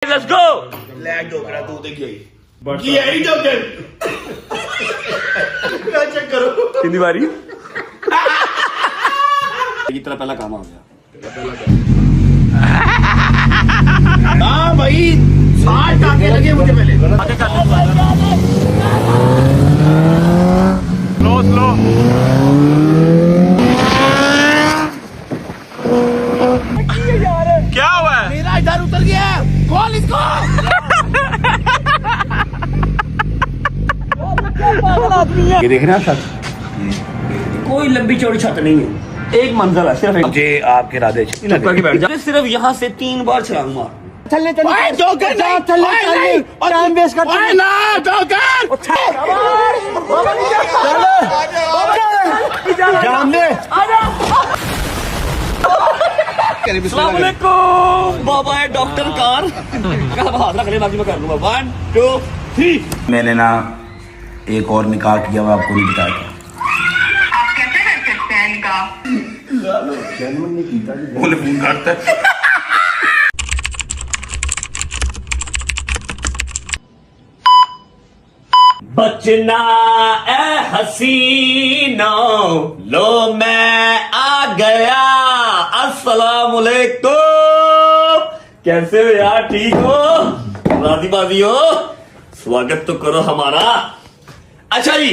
Let's go. ਲੈ ਜੋਕਰਾ ਤੂੰ ਤੇ ਗਈ ਕੀ ਹੈ ਇਹ ਜੋਕਰ ਨਾ ਚੈੱਕ ਕਰੋ कितनी बारी की तरह पहला काम आ गया। हाँ भाई 60 टाके लगे मुझे पहले स्लो क्या हुआ है? मेरा इधर उतर गया कॉल इसको ये देख रहे हैं छत, कोई लंबी चौड़ी छत नहीं है, एक मंजिल है सिर्फ। मुझे आपके इरादे चुप करके बैठ जा। सिर्फ यहाँ से 3 बार छलांग मार। ओए जोकर नहीं टाइम वेस्ट करते ओए ना जोकर जान दे अस्सलाम वालेकुम बाबा है डॉक्टर कार का हाथ रख ले बाकी मैं कर लूंगा 1 2 3 मैंने ना एक और निकाह किया हुआ आपको नहीं बताया था। आप कैसे कर सकते हैं इनका बोले फोन करता है। बचना ए हसीनो लो मैं आ गया अस्सलाम वालेकुम कैसे हो यार ठीक हो राजी बाजी हो स्वागत तो करो हमारा। अच्छा जी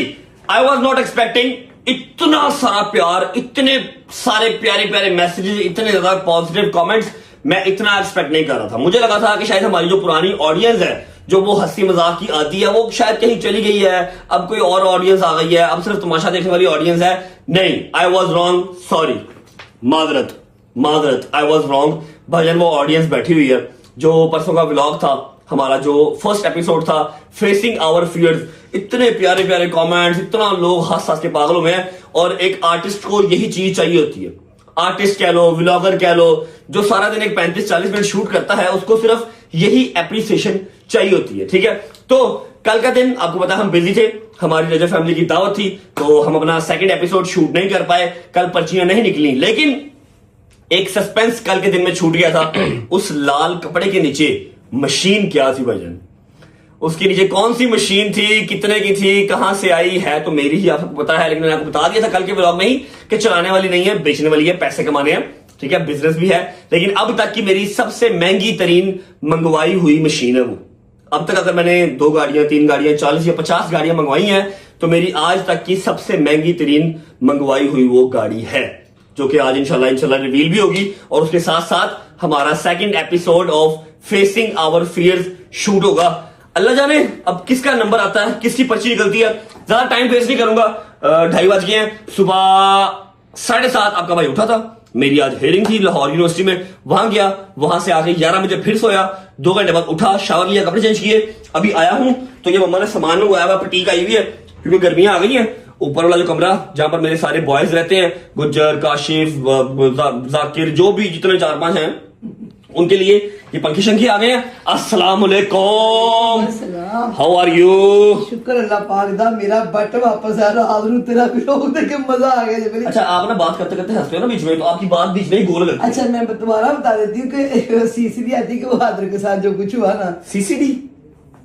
आई वॉज नॉट एक्सपेक्टिंग इतना सारा प्यार इतने सारे प्यारे प्यारे मैसेजेस इतने ज्यादा पॉजिटिव कमेंट्स मैं इतना एक्सपेक्ट नहीं कर रहा था। मुझे लगा था कि शायद हमारी जो पुरानी ऑडियंस है जो वो हंसी मजाक की आती है वो शायद कहीं चली गई है, अब कोई और ऑडियंस आ गई है, अब सिर्फ तमाशा देखने वाली ऑडियंस है। नहीं आई वॉज रॉन्ग सॉरी माजरत आई वॉज रॉन्ग भजन वो ऑडियंस बैठी हुई है जो परसों का व्लॉग था हमारा जो फर्स्ट एपिसोड था फेसिंग आवर फियर्स इतने प्यारे प्यारे कमेंट्स इतना लोग हंस हंस के पागल हुए हैं और एक आर्टिस्ट को यही चीज चाहिए होती है। आर्टिस्ट कह लो व्लॉगर कह लो जो सारा दिन एक 35-40 मिनट शूट करता है उसको सिर्फ यही एप्रिसिएशन चाहिए होती है। ठीक है तो कल का दिन आपको पता हम बिजी थे हमारी रजब फैमिली की दावत थी तो हम अपना सेकंड एपिसोड शूट नहीं कर पाए कल पर्चियां नहीं निकली लेकिन एक सस्पेंस कल के दिन में छूट गया था। उस लाल कपड़े के नीचे मशीन क्या थी भाईजान उसके नीचे कौन सी मशीन थी कितने की थी कहां से आई है तो मेरी ही आपको पता है लेकिन मैंने आपको बता दिया था कल के व्लॉग में ही कि चलाने वाली नहीं है बेचने वाली है पैसे कमाने हैं। ठीक है बिजनेस भी है लेकिन अब तक की मेरी सबसे महंगी तरीन मंगवाई हुई मशीन है वो। अब तक अगर मैंने 2 गाड़ियां 3 गाड़ियां 40 या 50 गाड़ियां मंगवाई हैं तो मेरी आज तक की सबसे महंगी तरीन मंगवाई हुई वो गाड़ी है जो कि आज इंशाल्लाह रिवील भी होगी और उसके साथ साथ हमारा second episode of facing our fears shoot होगा। अल्लाह जाने अब किसका नंबर आता है किसकी पर्ची निकलती है ज्यादा टाइम वेस्ट नहीं करूंगा 2:30 बज गए हैं सुबह 7:30 आपका भाई उठा था मेरी आज हेयरिंग थी लाहौर यूनिवर्सिटी में वहां गया वहां से आके 11 बजे फिर सोया 2 घंटे बाद उठा शावर लिया कपड़े चेंज किए अभी आया हूं तो ये मम्मा ने सामान मंगवाया हुआ पटीक आई हुई है क्योंकि गर्मियां आ गई हैं। ऊपर वाला जो कमरा जहां पर मेरे सारे बॉयज रहते हैं गुज्जर काशिफ जाकिर जो भी जितने 4-5 हैं उनके लिए ये पंखी शंखी आ गए हैं। अस्सलाम वालेकुम हाउ आर यू शुक्र अल्लाह पाक दा मेरा बट वापस आ रहा आदरू तेरा व्लॉग देख के मजा आ गया जी। अच्छा आप ना बात करते करते हंसते हो ना बीच में तो आपकी बात बीच में ही गोल लगती है। अच्छा मैं दोबारा बता देती हूँ कि सीसीडी आती है कि वो आदरू के साथ जो कुछ हुआ ना सीसीडी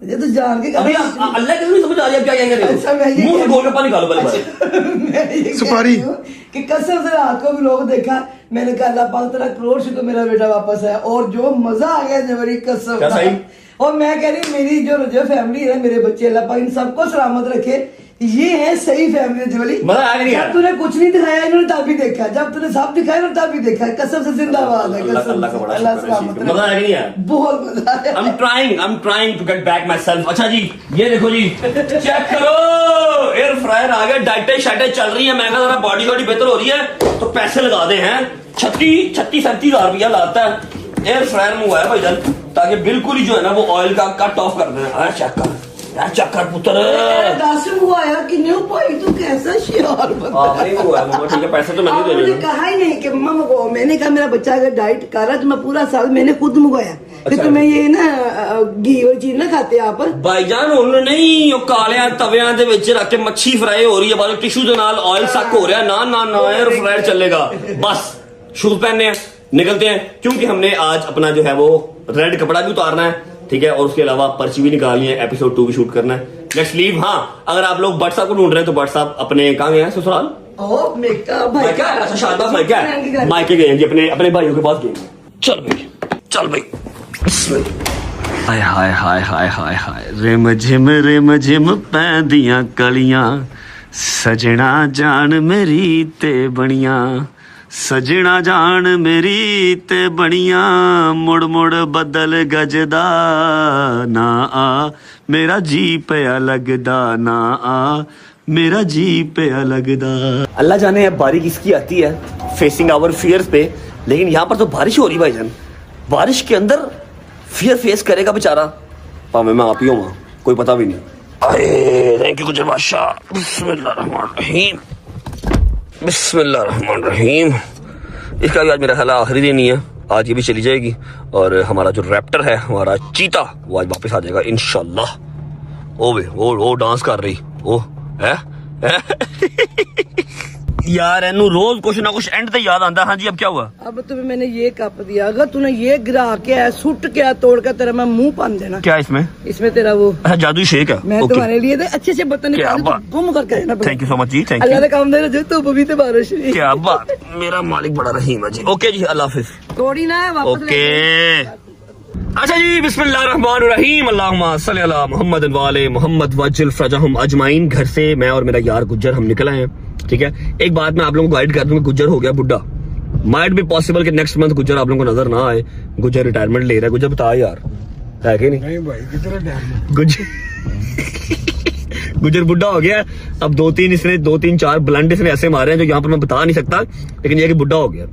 ये तो जान के अभी अल्लाह के नहीं समझ आ रही है क्या कह रहे हो अच्छा, मैं ये मुंह से गोलगप्पा निकालो पहले बार मैं ये सुपारी कि कसम से रात को भी लोग देखा मैंने कहा अल्लाह पाक तेरा करोड़ शुक्र मेरा बेटा वापस आया और जो मजा आ गया जबरी कसम क्या सही? और मैं कह रही हूँ मेरी जो फैमिली है मेरे बच्चे अल्लाह पाक इन सबको सलामत रखे ये है सही फैमिली जबली मजा आ गया नहीं जब तूने कुछ नहीं दिखाया इन्होंने तब भी देखा जब तूने सब दिखाया इन्होंने तब भी देखा कसम से जिंदाबाद है अल्लाह कसम अल्लाह का बड़ा से अल्लाह शुक्र है सलामत मजा आ रखे गया नहीं यार बहुत मजा आया I'm trying to get back myself। अच्छा जी ये देखो जी चेक करो एयर फ्रायर आ गया डाइटें शाइटें चल रही है मैं कहा जरा बॉडी बॉडी बेहतर हो रही है तो पैसे लगा दे हैं 36-37 रुपया लाता है एयर फ्रायर मंगवाया भाईजान ताकि बिल्कुल ही जो है ना वो ऑयल का कट ऑफ कर दे। चेक कर पुत्र दस हुआ यार कि न्यू भाई तू कैसा शियार बंदा नहीं हुआ मम्मा ठीक है पैसे तो मैं नहीं दे मुझे रही कहा ही नहीं कि मम्मा मंगवाओ मैंने कहा मेरा बच्चा अगर डाइट कर रहा है तो मैं पूरा साल मैंने खुद मंगवाया फिर अच्छा। तुम्हें ये ना घी वाली चीज ना खाते आप भाईजान उन्होंने नहीं ਉਹ ਕਾਲਿਆਂ ਤਵਿਆਂ ਦੇ ਵਿੱਚ ਰੱਖ ਕੇ ਮੱਛੀ ਫਰਾਈ ਹੋ ਰਹੀ ਹੈ ਬਾਅਦ ਟਿਸ਼ੂ ਦੇ ਨਾਲ ਆਇਲ ਸੱਕ ਹੋ ਰਿਹਾ ਨਾ एयर फ्रायर चलेगा बस शूज पहनने हैं निकलते हैं क्योंकि हमने आज अपना जो है वो रेड कपड़ा भी उतारना है ठीक है, और उसके अलावा पर्ची भी निकालनी है, एपिसोड 2 भी शूट करना है। Let's leave. हाँ, अगर आप लोग बट साहब को ढूंढ रहे हैं तो बट साहब अपने कहाँ गए हैं ससुराल? मायका है, अच्छा शाहबाज मायका है, मायके गए हैं जी, अपने भाइयों के पास गए हैं। चल भाई, चल भाई। हाय हाय हाय हाय हाय हाय, रिम झिम पैंदियां कलियां, सजना जान मेरी ते बनिया, सजना जान मेरी ते बनिया, मुड़ मुड़ बदल गजदा ना आ, मेरा जी पिया लगदा ना आ, मेरा जी पिया लगदा। अल्लाह जाने अब बारी किसकी आती है फेसिंग आवर फियर्स पे, लेकिन यहाँ पर तो बारिश हो रही भाईजान। बारिश के अंदर फियर फेस करेगा बेचारा, पावे मैं आप ही हूँ, कोई पता भी नहीं। अरे थैंक यू गुजर बादशाह। बिस्मिल्लाहिर्रहमानिर्रहीम, बिस्मिल्लाहिर्रहमानिर्रहीम। इसका भी आज मेरा ख्याल आखिरी दिन ही है, आज ये भी चली जाएगी और हमारा जो रैप्टर है, हमारा चीता, वो आज वापस आ जाएगा इंशाल्लाह। ओ वे वो डांस कर रही, ओ है यार एनू रोज कुछ ना कुछ एंड ते याद आंदा। हाँ जी, अब क्या हुआ? अब तुम्हें मैंने ये कप दिया, अगर तूने ये गिरा के है, सुट के तोड़ कर तेरा मैं मुंह पान देना। क्या इसमें? इसमें तेरा वो अच्छा जादुई शेक है। मैं तुम्हारे लिए अच्छे से बर्तन निकाल गुम करके देना। थैंक यू सो मच जी, थैंक अल्लाह यू। का काम देना जो तो भी तो बारिश। क्या बात, मेरा मालिक बड़ा रहीम है जी। ओके जी, अल्लाह हाफिज। थोड़ी ना है वापस। ओके अच्छा जी, बिस्मिल्लाहिर्रहमानिर्रहीम, अल्लाहुम्मा सल्ली अला मुहम्मद व आले मुहम्मद वज्जिल फरजहुम अजमाइन। घर से मैं और मेरा यार गुज्जर हम निकल आए हैं, ठीक है। एक बात मैं आप लोगों को गाइड कर दूं, गुज्जर हो गया बुड्ढा। माइट बी पॉसिबल कि नेक्स्ट मंथ गुज्जर आप लोगों को नजर ना आए। गुज्जर रिटायरमेंट ले रहा है। गुज्जर बता यार, है कि नहीं भाई कितना टाइम गुज्जर बुड्ढा हो गया। अब 2-3-4 ब्लंड इसने ऐसे मारे हैं जो यहाँ पर मैं बता नहीं सकता, लेकिन ये कि बुड्ढा हो गया,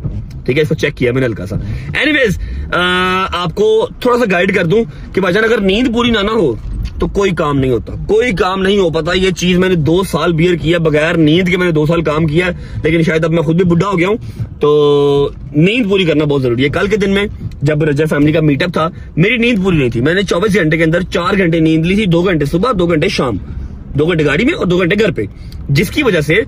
ठीक है। इसको चेक किया मैंने हल्का सा। एनीवेज आपको थोड़ा सा गाइड कर दूं कि भाईजान अगर नींद पूरी ना हो तो कोई काम नहीं होता, कोई काम नहीं हो पाता। ये चीज मैंने 2 साल बियर किया, बगैर नींद के मैंने 2 साल काम किया, लेकिन शायद अब मैं खुद भी बुढ़ा हो गया हूँ, तो नींद पूरी करना बहुत जरूरी है। कल के दिन में जब रजर फैमिली का मीटअप था, मेरी नींद पूरी नहीं थी। मैंने 24 घंटे के अंदर 4 घंटे नींद ली थी, 2 घंटे सुबह, 2 घंटे शाम, 2 घंटे गाड़ी में और 2 घंटे घर पे, जिसकी वजह से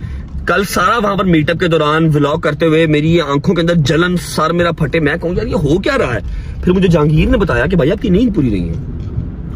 कल सारा वहां पर मीटअप के दौरान व्लॉग करते हुए मेरी आंखों के अंदर जलन, सर मेरा फटे। मैं कहूँ यार ये हो क्या रहा है? फिर मुझे जहांगीर ने बताया कि भाई आपकी नींद पूरी नहीं है,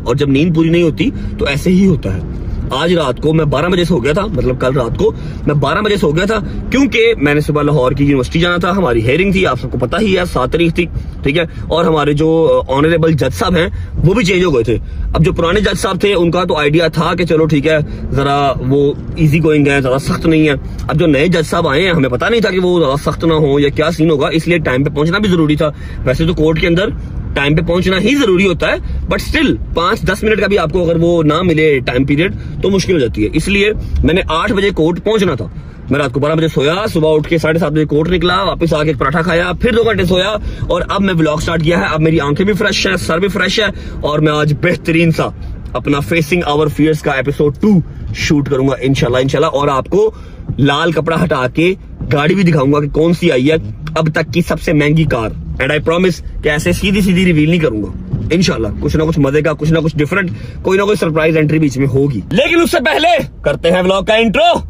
और जब नींद पूरी नहीं होती तो ऐसे ही होता है। आज रात को मैं 12 बजे सो गया था, मतलब कल रात को मैं 12 बजे सो गया था, क्योंकि मैंने सुबह लाहौर की यूनिवर्सिटी जाना था। हमारी हेयरिंग थी, आप सबको पता ही है, 7 तारीख थी, ठीक है। और हमारे जो ऑनरेबल जज साहब हैं वो भी चेंज हो गए थे। अब जो पुराने जज साहब थे उनका तो आइडिया था कि चलो ठीक है, जरा वो इजी गोइंग है, ज्यादा सख्त नहीं है। अब जो नए जज साहब आए हैं, हमें पता नहीं था कि वो ज्यादा सख्त ना हो या क्या सीन होगा, इसलिए टाइम पे पहुंचना भी जरूरी था। वैसे तो कोर्ट के अंदर टाइम पे पहुंचना ही जरूरी होता है, बट स्टिल 5-10 मिनट का भी आपको अगर वो ना मिले टाइम पीरियड तो मुश्किल हो जाती है। इसलिए मैंने 8 बजे कोर्ट पहुंचना था। मैं रात को 12 बजे सोया, सुबह उठ के 7:30 बजे कोर्ट निकला, वापस आके पराठा खाया, फिर 2 घंटे सोया, और अब मैं व्लॉग स्टार्ट किया है। अब मेरी आंखें भी फ्रेश है, सर भी फ्रेश है, और मैं आज बेहतरीन सा अपना फेसिंग आवर फियर्स का एपिसोड 2 शूट करूंगा इंशाल्लाह। और आपको लाल कपड़ा हटा के गाड़ी भी दिखाऊंगा कि कौन सी आई है अब तक की सबसे महंगी कार। एंड आई प्रॉमिस कि ऐसे सीधी रिवील नहीं करूंगा इंशाल्लाह। कुछ ना कुछ मजे का, कुछ ना कुछ डिफरेंट, कोई ना कोई सरप्राइज एंट्री बीच में होगी। लेकिन उससे पहले करते हैं व्लॉग का इंट्रो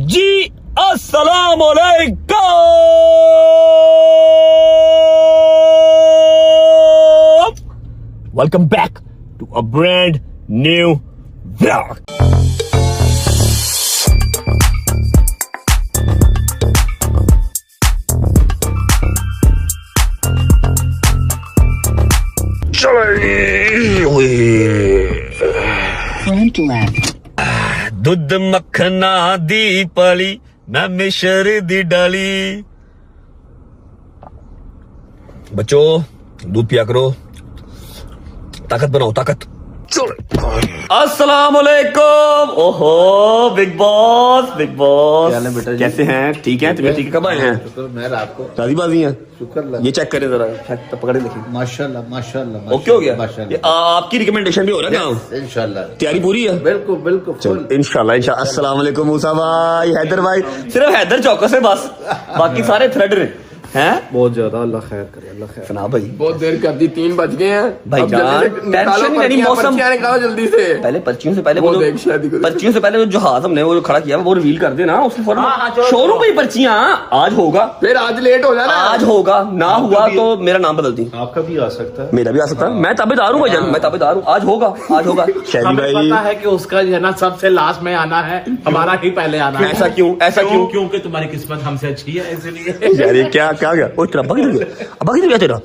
जी। अस्सलाम वालेकुम, welcome back to a brand new vlog. दुध मक्खना दी पली, मैं मिश्र दी डाली। बच्चों दूध पिया करो, ताकत बनाओ, ताकत। अस्सलाम वालेकुम। ओहो बिग बॉस, बिग बॉस कैसे हैं? ठीक है, तुम्हें ठीक है? कब आए हैं? मैं रात को शादीबाजी है, शुक्र। ये चेक करें जरा, तो पकड़े देखिए। माशाल्लाह माशाल्लाह ओके हो गया। माशाल्लाह। आपकी रिकमेंडेशन भी हो रहा है, इंशाल्लाह तैयारी पूरी है? बिल्कुल बिल्कुल इंशाल्लाह इंशाल्लाह। अस्सलाम वालेकुम मूसा भाई, हैदर भाई। सिर्फ हैदर चौकस है बस, बाकी सारे थ्रेड ने। हैं? बहुत ज्यादा, अल्लाह खैर करे, अल्लाह खैर। सुना भाई, बहुत देर कर दी, 3 बज गए हैं भाईजान, टेंशन नहीं लेनी, मौसम निकालो जल्दी से। पहले पर्चियों से पहले वो देख शादी को। पर्चियों से पहले जो हाथ हमने वो खड़ा किया वो रिवील कर देना उसके फौरन। शोरूम पे ही पर्चियां आज होगा, फिर आज लेट हो जाना। आज होगा, ना हुआ तो मेरा नाम बदल दी। आपका भी आ सकता है, मेरा भी आ सकता है, मैं ताबेदार हूँ भाईजान, मैं ताबेदार हूँ। आज होगा, आज होगा। शहरी हमें भाई पता है कि उसका जो है ना सबसे लास्ट में आना है, हमारा ही पहले आना है। ऐसा क्यों, ऐसा क्यों? क्योंकि तुम्हारी किस्मत हमसे अच्छी है, इसलिए। यार ये क्या क्या गया? ओ तेरा अब्बा किधर गया? अब्बा किधर गया तेरा?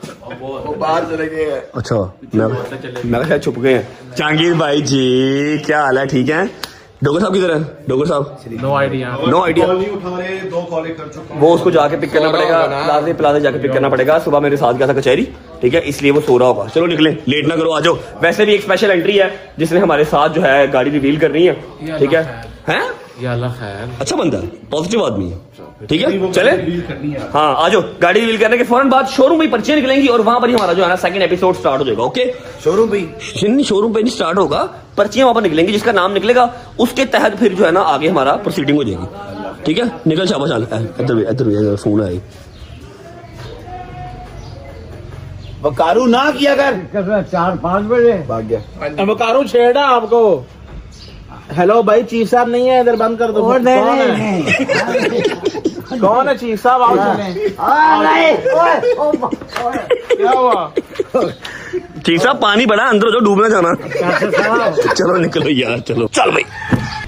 वो बाहर चले गए हैं। अच्छा, मैं शायद छुप गए हैं। जहांगीर भाई जी क्या हाल है, ठीक है? डोगर साहब किधर है? डोगर साहब नो आइडिया। नो आइडिया, नहीं उठा रहे, 2 कॉलें कर चुका हूं। वो उसको जाके पिक करना पड़ेगा, प्लाजे प्लाजे जाके पिक करना पड़ेगा। सुबह मेरे साथ गया था कचहरी, ठीक है, इसलिए वो सो रहा होगा। चलो निकले, लेट ना करो, आ जाओ। वैसे भी एक स्पेशल एंट्री है जिसने हमारे साथ जो है गाड़ी रिवील करनी है, ठीक है? हैं? या अल्लाह खैर। अच्छा बंदा है, पॉजिटिव आदमी है, ठीक है? चले, हाँ आ जाओ। गाड़ी रिवील करने के फौरन बाद शोरूम में पर्चियां निकलेंगी और वहां पर ही हमारा जो है ना सेकंड एपिसोड स्टार्ट हो जाएगा। ओके, शोरूम पे नहीं स्टार्ट होगा, पर्चियां वहां पर निकलेंगी, जिसका नाम निकलेगा उसके तहत फिर जो है ना आगे हमारा प्रोसीडिंग हो जाएगी, ठीक है? निकल शाबाश, चल इधर फोन है। वकारू ना किया कर, 4-5 बजे भाग गया। अब कारू छेड़ा आपको। हेलो भाई, चीफ साहब नहीं है, इधर बंद कर दो। कौन है चीफ साहब? आओ चलें। क्या हुआ? ठीक साहब, पानी बड़ा अंदर हो जाओ, डूबना जाना। चलो निकलो यार, चलो चल भाई।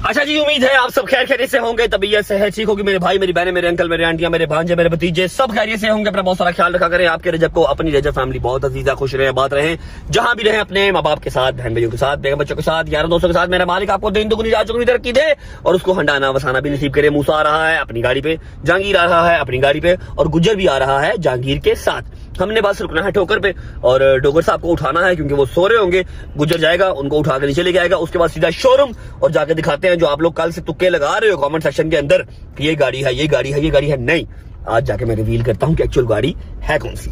अच्छा जी, उम्मीद है आप सब खैर खैरियत से होंगे, तबीयत सेहत ठीक होगी। मेरे भाई, मेरी बहनें, मेरे अंकल, मेरे आंटियां, मेरे भांजे, मेरे भतीजे सब खैरियत से होंगे। अपना बहुत सारा ख्याल रखा करें। आपके रजब को, अपनी रजब फैमिली बहुत अजीजा, खुश रहे, बात रहे, जहां भी रहे, अपने माँ बाप के साथ, बहन भाइयों के साथ, बेगम बच्चों के साथ, यारों दोस्तों के साथ। मेरा मालिक आपको दिन दुगनी रात चौगुनी तरक्की दे और उसको हंडाना वसाना भी नसीब करे। मूसा आ रहा है अपनी गाड़ी पे, जहांगीर आ रहा है अपनी गाड़ी पे और गुज्जर भी आ रहा है जहांगीर के साथ। हमने बस रुकना है ठोकर पे और डोगर साहब को उठाना है क्योंकि वो सो रहे होंगे। गुज्जर जाएगा, उनको उठा के नीचे लेके आएगा, उसके बाद सीधा शोरूम और जाके दिखाते हैं जो आप लोग कल से तुक्के लगा रहे हो कमेंट सेक्शन के अंदर कि ये गाड़ी है, ये गाड़ी है, ये गाड़ी है। नहीं, आज जाके मैं रिवील करता हूँ कि एक्चुअल गाड़ी है कौन सी।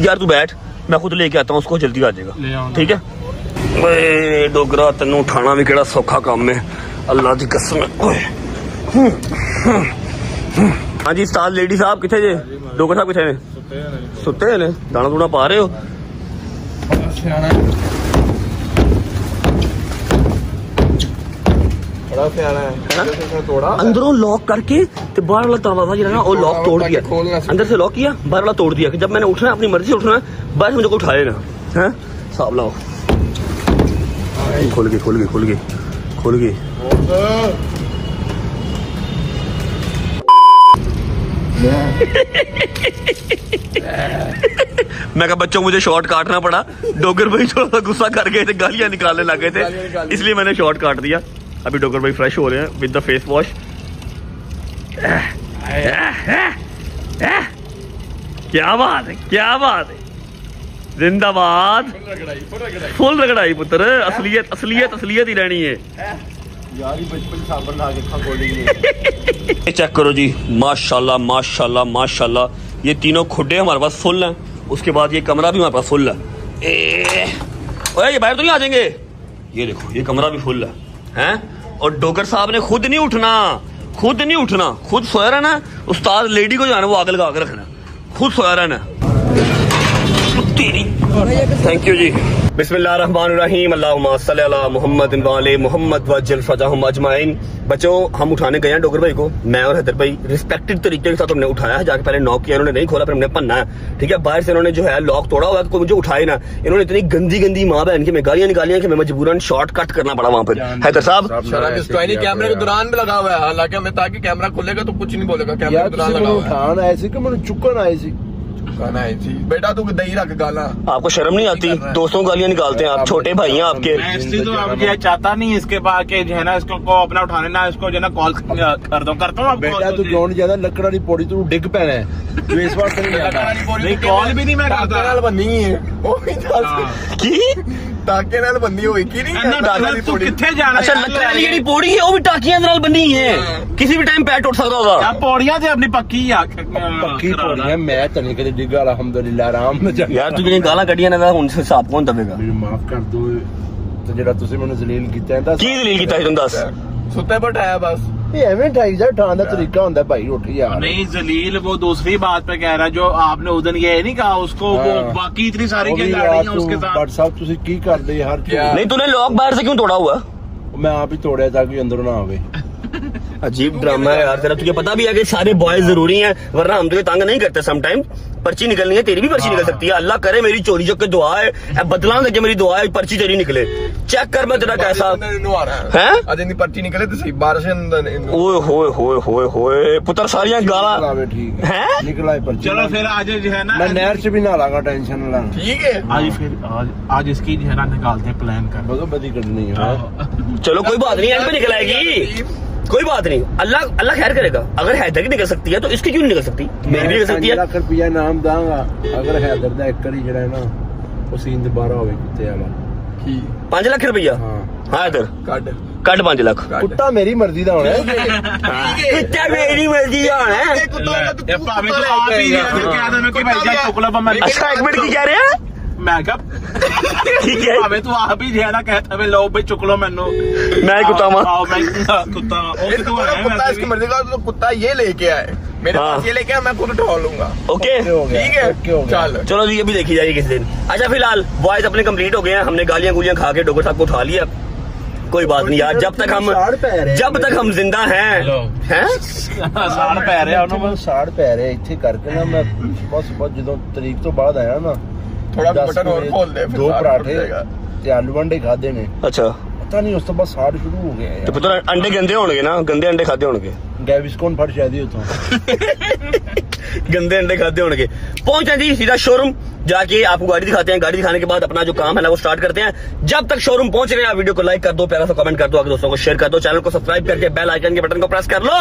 यार तू बैठ, मैं खुद लेके आता हूँ उसको, जल्दी आ जाएगा, ठीक है? डोगरा तेनू उठाना भी केड़ा सौखा काम है, अल्लाह की कसम। हाँ जी उस्ताद, लेडी साहब किथे जे? डोगर साहब किथे ने? सुते ने, दाना दूना पा रहे हो? अंदरों लॉक करके ते बाहर वाला दरवाजा जो है ना वो लॉक तोड़ दिया, अंदर से लॉक किया, बाहर वाला तोड़ दिया कि जब मैंने उठना है अपनी मर्जी से उठना है, बस मुझे को उठा लेना है। साहब लाओ, खोल गई। मैं कहा बच्चों मुझे शॉर्ट काटना पड़ा, डोगर भाई थोड़ा सा गुस्सा कर गए थे, गालियां निकालने लग गए थे, इसलिए मैंने शॉर्ट काट दिया। अभी डोगर भाई फ्रेश हो रहे हैं विद द फेस वॉश। क्या बात है, जिंदाबाद, फुल रगड़ाई पुत्र, असलियत ही रहनी है यार। बचपन साबन आगे खा खोलेंगे। चेक करो जी, माशाल्लाह, ये तीनों खुड्डे हमारे पास फुल हैं। उसके बाद ये कमरा भी हमारे पास फुल है। ओए ये बाहर तो नहीं आ जाएंगे? ये देखो, ये कमरा भी फुल है। और डोगर साहब ने खुद नहीं उठना, खुद सोया रहना। उस्ताद लेडी को जो है ना वो आग लगा के रखना, खुद सोया रहना। थैंक यू जी। बिस्मिल्लाहिर्रहमानिर्रहीम, अल्लाहुम्मा सल्ली अला मुहम्मद व आले मुहम्मद वज्जल फज़ाहुम अजमाइन। बच्चों, हम उठाने गए हैं डोगर भाई को, मैं और हैदर भाई रिस्पेक्टेड तरीके के साथ हमने उठाया है। जाके पहले नॉक किया, इन्होंने नहीं खोला, फिर हमने पन्ना है, ठीक है? बाहर से इन्होंने जो है लॉक तोड़ा हुआ है, कोई मुझे उठाए ना। इन्होंने इतनी गंदी माँ बहन की मैं गालियां निकाली कि मैं मजबूरन शॉर्ट कट करना पड़ा वहां पर। हैदर साहब कैमरे के दौरान भी लगा हुआ है, हालांकि हमें ताकि कैमरा खुलेगा तो कुछ नहीं बोलेगा, कैमरे के दौरान लगा हुआ है। ऐसे कि मैंने चुकन आई थी बेटा, तू दही रख गाला। आपको शर्म नहीं आती? दोस्तों को गालियां निकालते हैं आप, छोटे भाई हैं आपके। मैं तो अब ये चाहता नहीं इसके बाद के जो है ना इसको को अपना उठाने ना, इसको जो है ना कॉल करता हूँ। बेटा तू क्यों ज्यादा लकड़ा नहीं पौड़ी, तू डिग पैना है, तू इस बार नहीं कॉल भी नहीं मैं करता। बनी है टाके नाल बंदी हुई की नहीं, तू किथे जाना? अच्छा, लकड़ा वाली ਜਿਹੜੀ ਪੌੜੀ है वो भी टाकियां ਨਾਲ बनी है, किसी भी टाइम पैर टूट सकता होगा। क्या पौड़ियां थे अपनी पक्की पौड़ी है, मैं तने कदे डिगा अल्हम्दुलिल्लाह आराम में जा। यार तू ਜਿਹੜੀਆਂ ਗਾਲਾਂ ਕੱਢੀਆਂ ਨੇ ਹੁਣ ਹਿਸਾਬ ਕੌਣ ਦੇਵੇਗਾ? ਮੈਨੂੰ ਮਾਫ ਕਰ ਦੋ ਤੇ ਜਿਹੜਾ ਤੁਸੀਂ ਮੈਨੂੰ ਜ਼ਲੀਲ ਕੀਤਾ ਹੈ। ਕੀ ਦਲੀਲ ਕੀਤਾ ਸੀ ਤੈਨੂੰ ਦੱਸ? ਸੁੱਤੇ ਬਿਠਾਇਆ ਬਸ। ये एवं ठाई जा ठान का तरीका होता है भाई, उठ यार। नहीं जलील वो दूसरी बात पे कह रहा है जो आपने उस दिन ये नहीं कहा उसको, वो बाकी इतनी सारी क्या गाड़ियां उसके साथ। बट साहब तुसी की करदे हर चीज। नहीं तूने लॉक बाहर से क्यों तोड़ा हुआ? मैं आप ही तोड़िया ताकि अंदर ना आवे। अजीब ड्रामा है यार तेरा। तुझे पता भी है कि सारे बॉयज जरूरी हैं, वरना हम तुझे तंग नहीं करते। समटाइम पर्ची निकलनी है, तेरी भी पर्ची निकल सकती है। अल्लाह करे मेरी चोरी जो के दुआ है, बदला देके मेरी दुआ है पर्ची तेरी निकले। चेक कर मैं तेरा कैसा है। आज इतनी पर्ची निकले तो सही बारिश ओए होए होए होए होए पुत्र सारियां गाला ठीक है हैं। निकला है पर्ची। चलो फिर आज जो है ना, मैं नहर से भी ना लागा, टेंशन ना लाना। ठीक है। आज इसकी जो है ना निकालते हैं प्लान कर। बदो बदी करनी है। चलो कोई बात नहीं, एंड पे निकल आएगी, कोई बात नहीं। अल्लाह अल्लाह खैर करेगा। अगर हैदर की निकल सकती है तो इसकी क्यों नहीं निकल सकती? मेरी भी निकल सकती है। 5 लाख रुपया नाम दांगा अगर हैदर दा एक करी जड़ा है ना वो सीन दोबारा होवे कुत्ते वाला। 5 लाख रुपया। हाँ हाँ हैदर काट कट 5 लाख। कुत्ता मेरी मर्जी दा होना है। कुत्ता मेरी मर्जी का होना है। भाभी तो आप ही क्या था मैं कि भाई जा टुकड़ा पर मैं। अच्छा एक मिनट की कह रहे हैं? मैं क्या ठीक है भावे तू आप ही जो है ना कहता है लो भाई चुक लो मैनू। मैं कुत्ता मां। आओ मैं कुत्ता ओके तो है कुत्ता इसकी मर्जी का, तो कुत्ता ये लेके आए मेरे हाँ। पास, ये लेके आए मैं खुद उठा लूंगा। ओके ठीक है चल चलो जी, अभी देखी जाएगी किसी दिन। अच्छा फिलहाल बॉयज अपने कंप्लीट हो गए हैं। हमने गालियां गुलियां खा के डॉक्टर साहब को उठा लिया। कोई बात नहीं यार, जब तक हम जिंदा हैं हैं साड़ पै रहे ਉਹਨੂੰ ਸਾੜ ਪੈ ਰਿਹਾ ਇੱਥੇ ਕਰਕੇ ਨਾ ਮੈਂ ਬਸ ਜਦੋਂ ਤਰੀਕ ਤੋਂ ਬਾਅਦ ਆਇਆ ਨਾ थोड़ा 10 बटन और वजे खोल दे, फिर 2 साड़ पराठे टूट जाएगा। ਤੇ ਆਲੂ ਵੰਡੇ ਖਾਦੇ ਨੇ। अच्छा ਪਤਾ ਨਹੀਂ ਉਸ ਤੋਂ ਬਾਅਦ ਸਾੜ ਸ਼ੁਰੂ ਹੋ ਗਿਆ ਤੇ ਯਾਰ। ਪੁੱਤਰ अंडे गंदे होंगे ना, गंदे अंडे खाते होंगे। ਗੈਵਿਸਕੋਨ ਫੜ ਸ਼ਾਇਦੀ ਉਤੋਂ। गंदे अंडे खाते होंगे। पहुंचे जी सीधा शोरूम, जाके आपको गाड़ी दिखाते हैं। गाड़ी दिखाने के बाद अपना जो काम है ना वो स्टार्ट करते हैं। जब तक शोरूम पहुंच रहे हैं वीडियो को लाइक कर दो, प्यारा सा कमेंट कर दो, आगे दोस्तों को शेयर कर दो, चैनल को सब्सक्राइब करके बेल आइकन के बटन को प्रेस कर लो,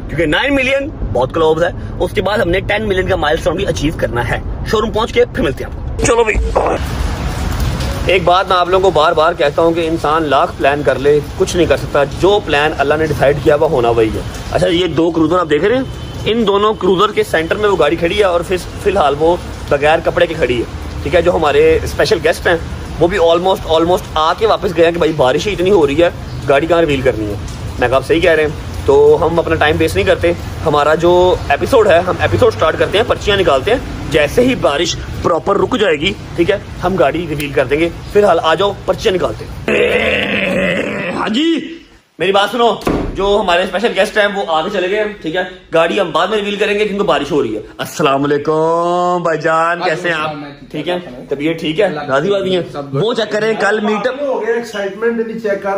क्योंकि 9 मिलियन बहुत क्लोज है। उसके बाद हमने 10 मिलियन का माइलस्टोन भी अचीव करना है। शोरूम पहुंच के फिर मिलते हैं आपको। चलो भाई, एक बात मैं आप लोगों को बार बार कहता हूं कि इंसान लाख प्लान कर ले कुछ नहीं कर सकता। जो प्लान अल्लाह ने डिसाइड किया वो होना वही है। अच्छा ये 2 क्रूजर आप देख रहे हैं, इन दोनों क्रूजर के सेंटर में वो गाड़ी खड़ी है और फिलहाल वो बगैर कपड़े के खड़ी है। ठीक है, जो हमारे स्पेशल गेस्ट हैं वो भी ऑलमोस्ट आके वापस गए हैं कि भाई बारिश ही इतनी हो रही है, गाड़ी कहाँ रिवील करनी है। मैं कहा आप सही कह रहे हैं, तो हम अपना टाइम वेस्ट नहीं करते। हमारा जो एपिसोड है, हम एपिसोड स्टार्ट करते हैं, पर्चियाँ निकालते हैं। जैसे ही बारिश प्रॉपर रुक जाएगी, ठीक है, हम गाड़ी रिवील कर देंगे। फिलहाल आ जाओ, पर्चियाँ निकालते हैं। हाँ जी मेरी बात सुनो, जो हमारे स्पेशल गेस्ट हैं वो आगे चले गए। ठीक है, गाड़ी हम बाद में रिवील करेंगे क्योंकि बारिश हो रही है। अस्सलाम वालेकुम भाईजान, कैसे हैं आप? ठीक है, तबीयत ठीक है? राजी वादी हैं? वो चेक करें कल मीटअप हो गया एक्साइटमेंट नहीं चेक कर।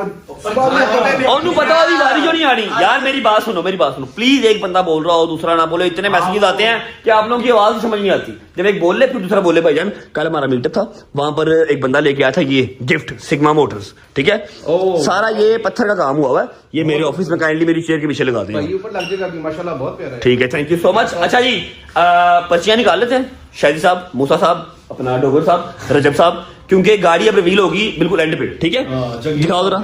और पता होगी गाड़ी जो नहीं आनी। यार मेरी बात सुनो प्लीज। एक बंदा बोल रहा हो दूसरा ना बोले, इतने मैसेजेस आते हैं कि आप लोगों की आवाज समझ नहीं आती। जब एक बोल ले फिर दूसरा बोले। भाईजान कल हमारा मीटअप था, वहां पर एक बंदा लेके आया था ये गिफ्ट, सिग्मा मोटर्स। ठीक है, सारा ये पत्थर का काम हुआ है। ये मेरे ऑफिस में काइंडली मेरी चेयर के पीछे लगा दें। ऊपर लग जाएगा, माशाल्लाह बहुत प्यारा है। ठीक है, थैंक यू सो मच। अच्छा जी पर्चियां निकाल लेते हैं। शाहिदी साहब, मूसा साहब, अपना डोगर साहब, रजब साहब, क्योंकि गाड़ी अब रिवील होगी बिल्कुल एंड पे। ठीक है, दिखाओ जरा।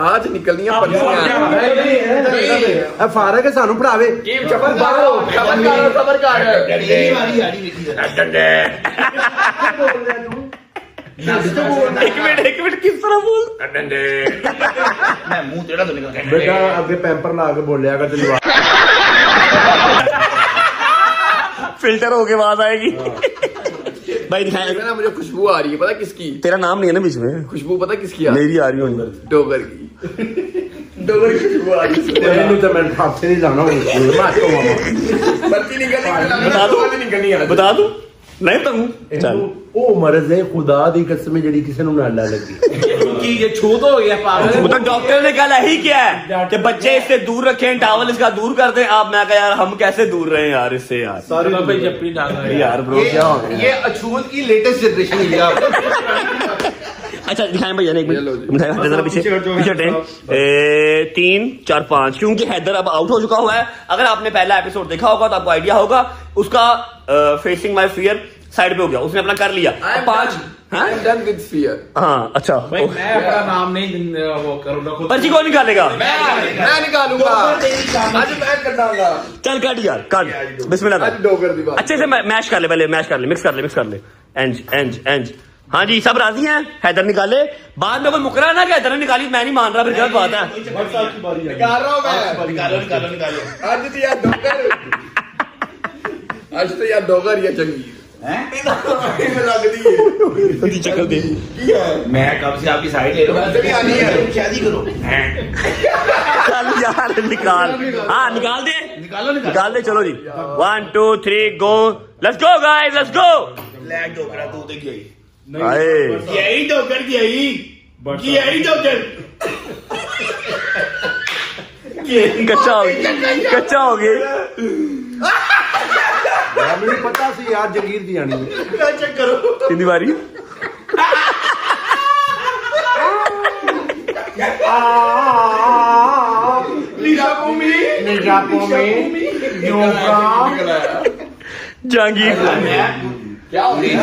आज निकलनी है पर्चियां। ਇਹ ਫਾਰਕ ਹੈ ਸਾਨੂੰ ਪੜਾਵੇ। एक मिनट किस तरह बोल? बेटा ਅੱਗੇ ਪੈਂਪਰ ਲਾ ਕੇ ਬੋਲਿਆ ਕਰ ਤੈਨੂੰ। फिल्टर होके आवाज आएगी। भाई दिखाएं। ना मुझे खुशबू आ रही है, पता किसकी? तेरा नाम नहीं है ना बीच में? खुशबू पता किसकी आ रही मेरी आ रही हूँ। है? डोगर की। डोगर की खुशबू आ रही है। ਤੈਨੂੰ ਤਾਂ ਮੈਂ ਹੱਥ ਨਹੀਂ ਲਾਣਾ ਹੁਣ ਮੈਂ ਤੋਂ ਮਾਮਾ। पर्ची निकलनी, बता दूं? निकलनी है। बता दूं? नहीं बताऊं? चल ਉਹ ਮਰਜ਼ ਹੈ ਖੁਦਾ ਦੀ ਕਸਮ ਜਿਹੜੀ ਕਿਸੇ ਨੂੰ ਨਾ ਲੱਗੀ। कि ये छूत हो गया पागल। मतलब डॉक्टर ने कहा यही क्या है कि बच्चे इससे दूर रखें, टावल इसका दूर कर दें। आप मैं कहा यार हम कैसे दूर रहे यार इससे यार। चलो भाई जप्पी डाला है। यार ब्रो क्या हो गया? ये अछूत की लेटेस्ट जनरेशन है आप। अच्छा दिखाएं भैया एक मिनट, दिखाएं जरा पीछे हटें। 3 4 5 क्योंकि हैदर अब आउट हो चुका हुआ है। अगर आपने पहला एपिसोड देखा होगा तो आपको आइडिया होगा। उसका फेसिंग माय फियर साइड पे हो गया, उसने अपना कर लिया। 5 I am done with fear. हाँ अच्छा भाई मैं अपना नाम नहीं वो करूँगा खुद। पर्ची कौन निकालेगा? मैं निकालूंगा आज, मैं कटाऊंगा। चल काट यार काट, बिस्मिल्लाह। आज डोगर दी बात। अच्छे से मैश कर ले, पहले मैश कर ले, मिक्स कर ले। एंज हाँ जी सब राजी हैं? हैदर निकाले, बाद में कोई मुकरा ना कि हैदर ने निकाली, मैं नहीं मान रहा, फिर गलत बात है। निकाल रहा हूँ मैं। निकालो। आज तो यार डोगर ये चंगी चक्कर दे मैं कब से आपकी साइड ले रहा हूँ। शादी करो। चल यार निकाल, हाँ निकाल दे, निकाल दे, चलो जी 1 2 3 go, let's go guys, let's go. Black Dogra तू देख गई। यही डोगर की यही डोगर। कच्चा हो गया, कच्चा हो गया। मुझे पता सी यार जगीर दी आनी है। चेक करो कितनी बारी जहांगीर क्या हो रही है?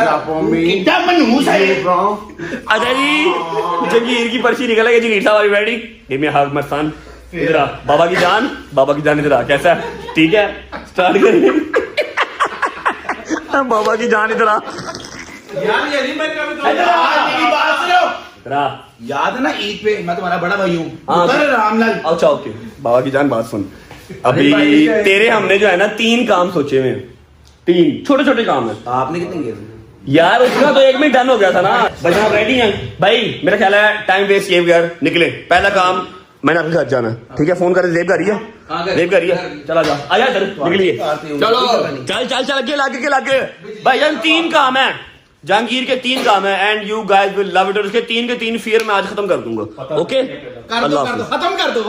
कितना मनहूस है। अच्छा जी, जहांगीर की पर्ची निकल गई। जहांगीर साहब रेडी, गिव मी हग मस्तान। इधर आ, बाबा की जान इधर आ। कैसा है? ठीक है, स्टार्ट करिए। बाबा की जान इधर आ। याद है ना ईद पे मैं तुम्हारा बड़ा भाई हूँ। हाँ, रामलाल। अच्छा ओके, बाबा की जान बात सुन। अभी तेरे हमने जो है ना 3 काम सोचे हुए हैं, 3 छोटे छोटे काम है। आपने कितने किए? यार उसका तो 1 मिनट डन हो गया था ना। भाई आप रेडी हैं? भाई मेरा ख्याल है टाइम वेस्ट किए बगैर निकले। पहला काम, मैंने आपके घर जाना है, ठीक है? फोन कर, जेब कर रही है, जेब कर रही है, चला जा, आजा इधर, निकलिए, चलो चल आगे लागे। भाई जान 3 काम है, जहांगीर के 3 काम है, and you guys will love it. और उसके 3 के 3 फियर मैं आज खत्म कर दूंगा। ओके, खत्म कर दो।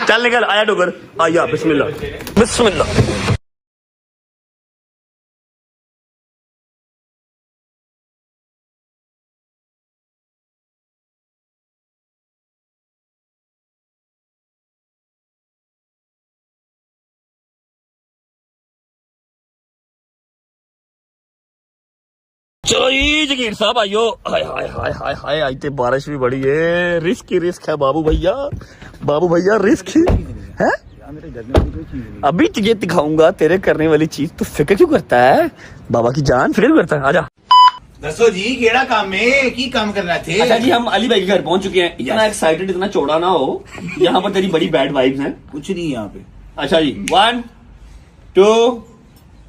चल निकल, आया डोगर, आया। बिस्मिल्लाह बिस्मिल्लाह। चलो जी जगीर साहब आइयो। हाय हाय हाय हाय हाय, आज तो बारिश भी बड़ी है। रिस्क है बाबू भैया रिस्क है। अभी तुझे दिखाऊंगा तेरे करने वाली चीज। तू फिक्र क्यों करता है? बाबा की जान फिक्र करता है। आजा। दसो जी केड़ा काम है, की काम कर रहे थे? अच्छा जी, हम अली भाई के घर पहुंच चुके हैं। इतना एक्साइटेड, इतना चौड़ा ना हो, यहाँ पर तेरी बड़ी बैड वाइब्स हैं। कुछ नहीं यहाँ पे। अच्छा जी 1 2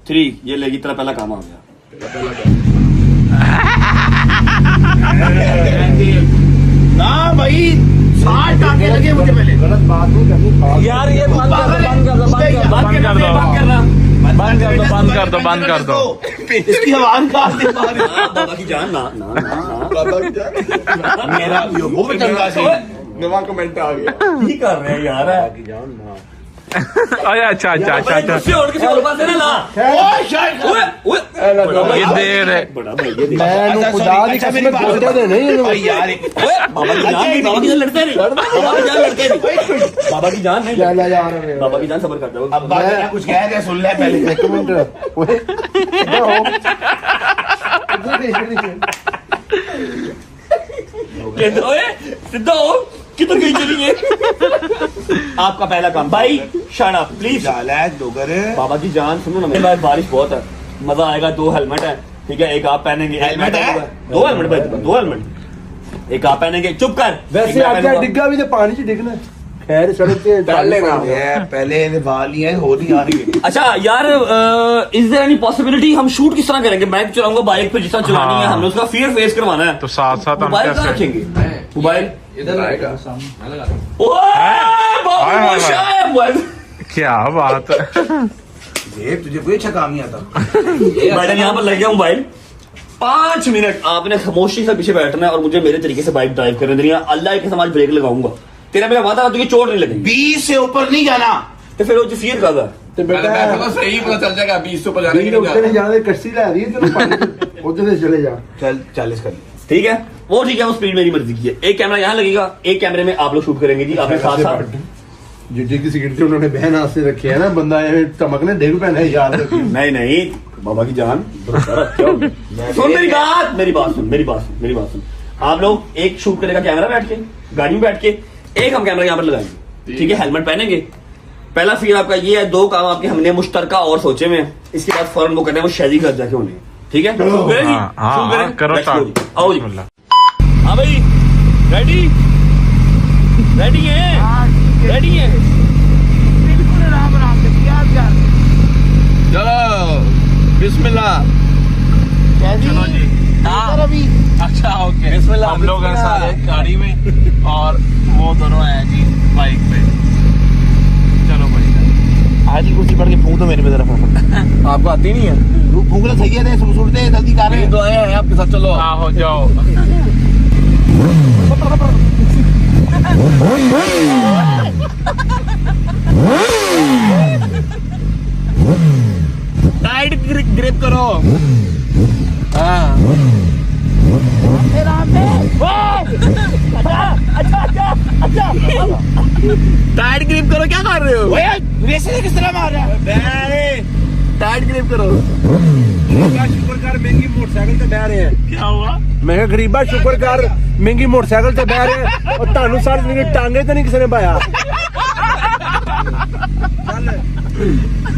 3, ये लेगी तेरा पहला काम आ गया। ना भाई 60 टाके लगे मुझे पहले। गलत बात नहीं करनी। यार ये बंद कर दो। इसकी आवाज काट दे। बाबा की जान ना ना ना मेरा वो चंगा से नवा कमेंट आ गया। की कर रहे हैं यार? की जान ना। अच्छा किसी और पास है ना ला। ये देर है। बड़ा भाई ये देख। मैं खुदा दी कसम बोलते दे नहीं यार बाबा की जान लड़ते नहीं। बाबा की जान नहीं। चला यार बाबा की जान सबर कर जाओ। अब बात कुछ कह रहे सुन ले पहले। एक मिनट ओए सिद्धा हो किधर गई चली है? आपका पहला काम भाई, शट अप प्लीज। डोगर बाबा की जान सुनो ना, मेरे पास बारिश बहुत है, मजा आएगा। 2 हेलमेट है, ठीक है? एक आप पहनेंगे। हेलमेट है? 2 हेलमेट भाई, 2 हेलमेट। एक आप पहनेंगे, चुप कर। वैसे आजा डिग्गा भी तो पानी च डिगना। खैर सड़क पे पहले बाल ही है, हो नहीं आ रही। अच्छा यार, इज देयर एनी पॉसिबिलिटी हम शूट किस तरह करेंगे? बाइक चलाऊंगा, बाइक पे जिस तरह चलानी है, हमने उसका फियर फेस करवाना है। तो साथ हम मोबाइल कहाँ कैसे? रखेंगे? मोबाइल इधर आएगा। क्या बात है। ये तुझे कोई अच्छा काम नहीं आता। मैडम यहाँ पर लग गया मोबाइल। 5 मिनट आपने खामोशी से पीछे बैठना है और मुझे मेरे तरीके से बाइक ड्राइव करने देनी है। अल्लाह के समाज ब्रेक लगाऊंगा। तेरा मेरा वादा, तुझे चोट नहीं लगेगी। 20 से ऊपर नहीं जाना। तो फिर वो जो फियर का ਤੇ ਬੇਟਾ सही पता चल जाएगा 20 से ऊपर जाने नहीं की उधर नहीं जाने कस्सी ला रही है तेरे पानी उधर से चले जा। चल 40 कर। ठीक है, वो ठीक है, वो स्पीड मेरी मर्जी की है। एक कैमरा यहाँ लगेगा, एक कैमरे में आप लोग शूट करेंगे जी। आपने साथ साथ जिड्डी की सिगरेट उन्होंने बहन हाथ से रखी है ना, बंदा चमकने डेग पहना है याद रखिए। नहीं बाबा की जान सुन मेरी बात सुन। आप लोग एक शूट करेगा कैमरा बैठ के, गाड़ी में बैठ के, एक हम कैमरा यहाँ पर लगाएंगे, ठीक है? हेलमेट पहनेंगे। पहला फिर आपका ये है। 2 काम आपके हमने मुश्तरका और सोचे में। इसके बाद फौरन वो करना है, वो शादी घर जाके होने। ठीक है शुरू करें जी? हाँ, शुरू करें? हाँ, करो Let's go start। जी। आओ जी बिस्मिल्लाह। हाँ भाई रेडी रेडी है रेडी है बिल्कुल आराम आराम से प्यार प्यार चलो बिस्मिल्लाह। चलो जी। अभी अच्छा ओके, हम लोग हैं सारे गाड़ी में और वो दोनों हैं जी बाइक पे। चलो भाई आज की कुर्सी पड़ के फूंक दो मेरे पे तरफ। आपको आती नहीं है? फूंकना सही है, सुनते जल्दी कर रहे तो आए हैं आपके साथ, चलो। हाँ हो जाओ। टाइट ग्रिप करो। हाँ टाइट ग्रिप करो, क्या कर रहे हो? वैसे किस तरह मार रहा है? टाइट ग्रिप करो। शुक्र कर महंगी मोटरसाइकिल से बह रहे हैं। क्या हुआ? मैं कहा गरीबा शुक्र कर महंगी मोटरसाइकिल से बह रहे हैं और तानू साल मेरी टांगे तो नहीं किसी ने पाया।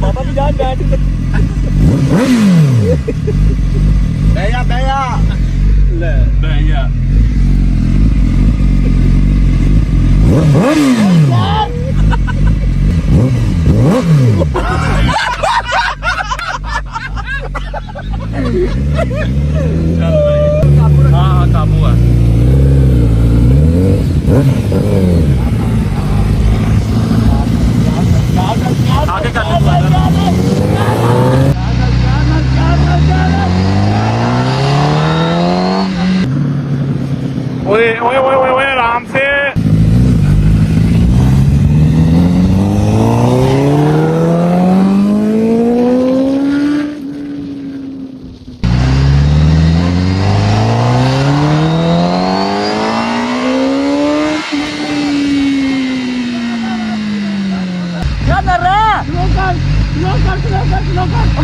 पापा की जान बैठ भैया भैया भैया हाँ हाँ काबू है। आगे कर ओए ओए ओए ओए ओए आराम से। क्या कर रहे हैं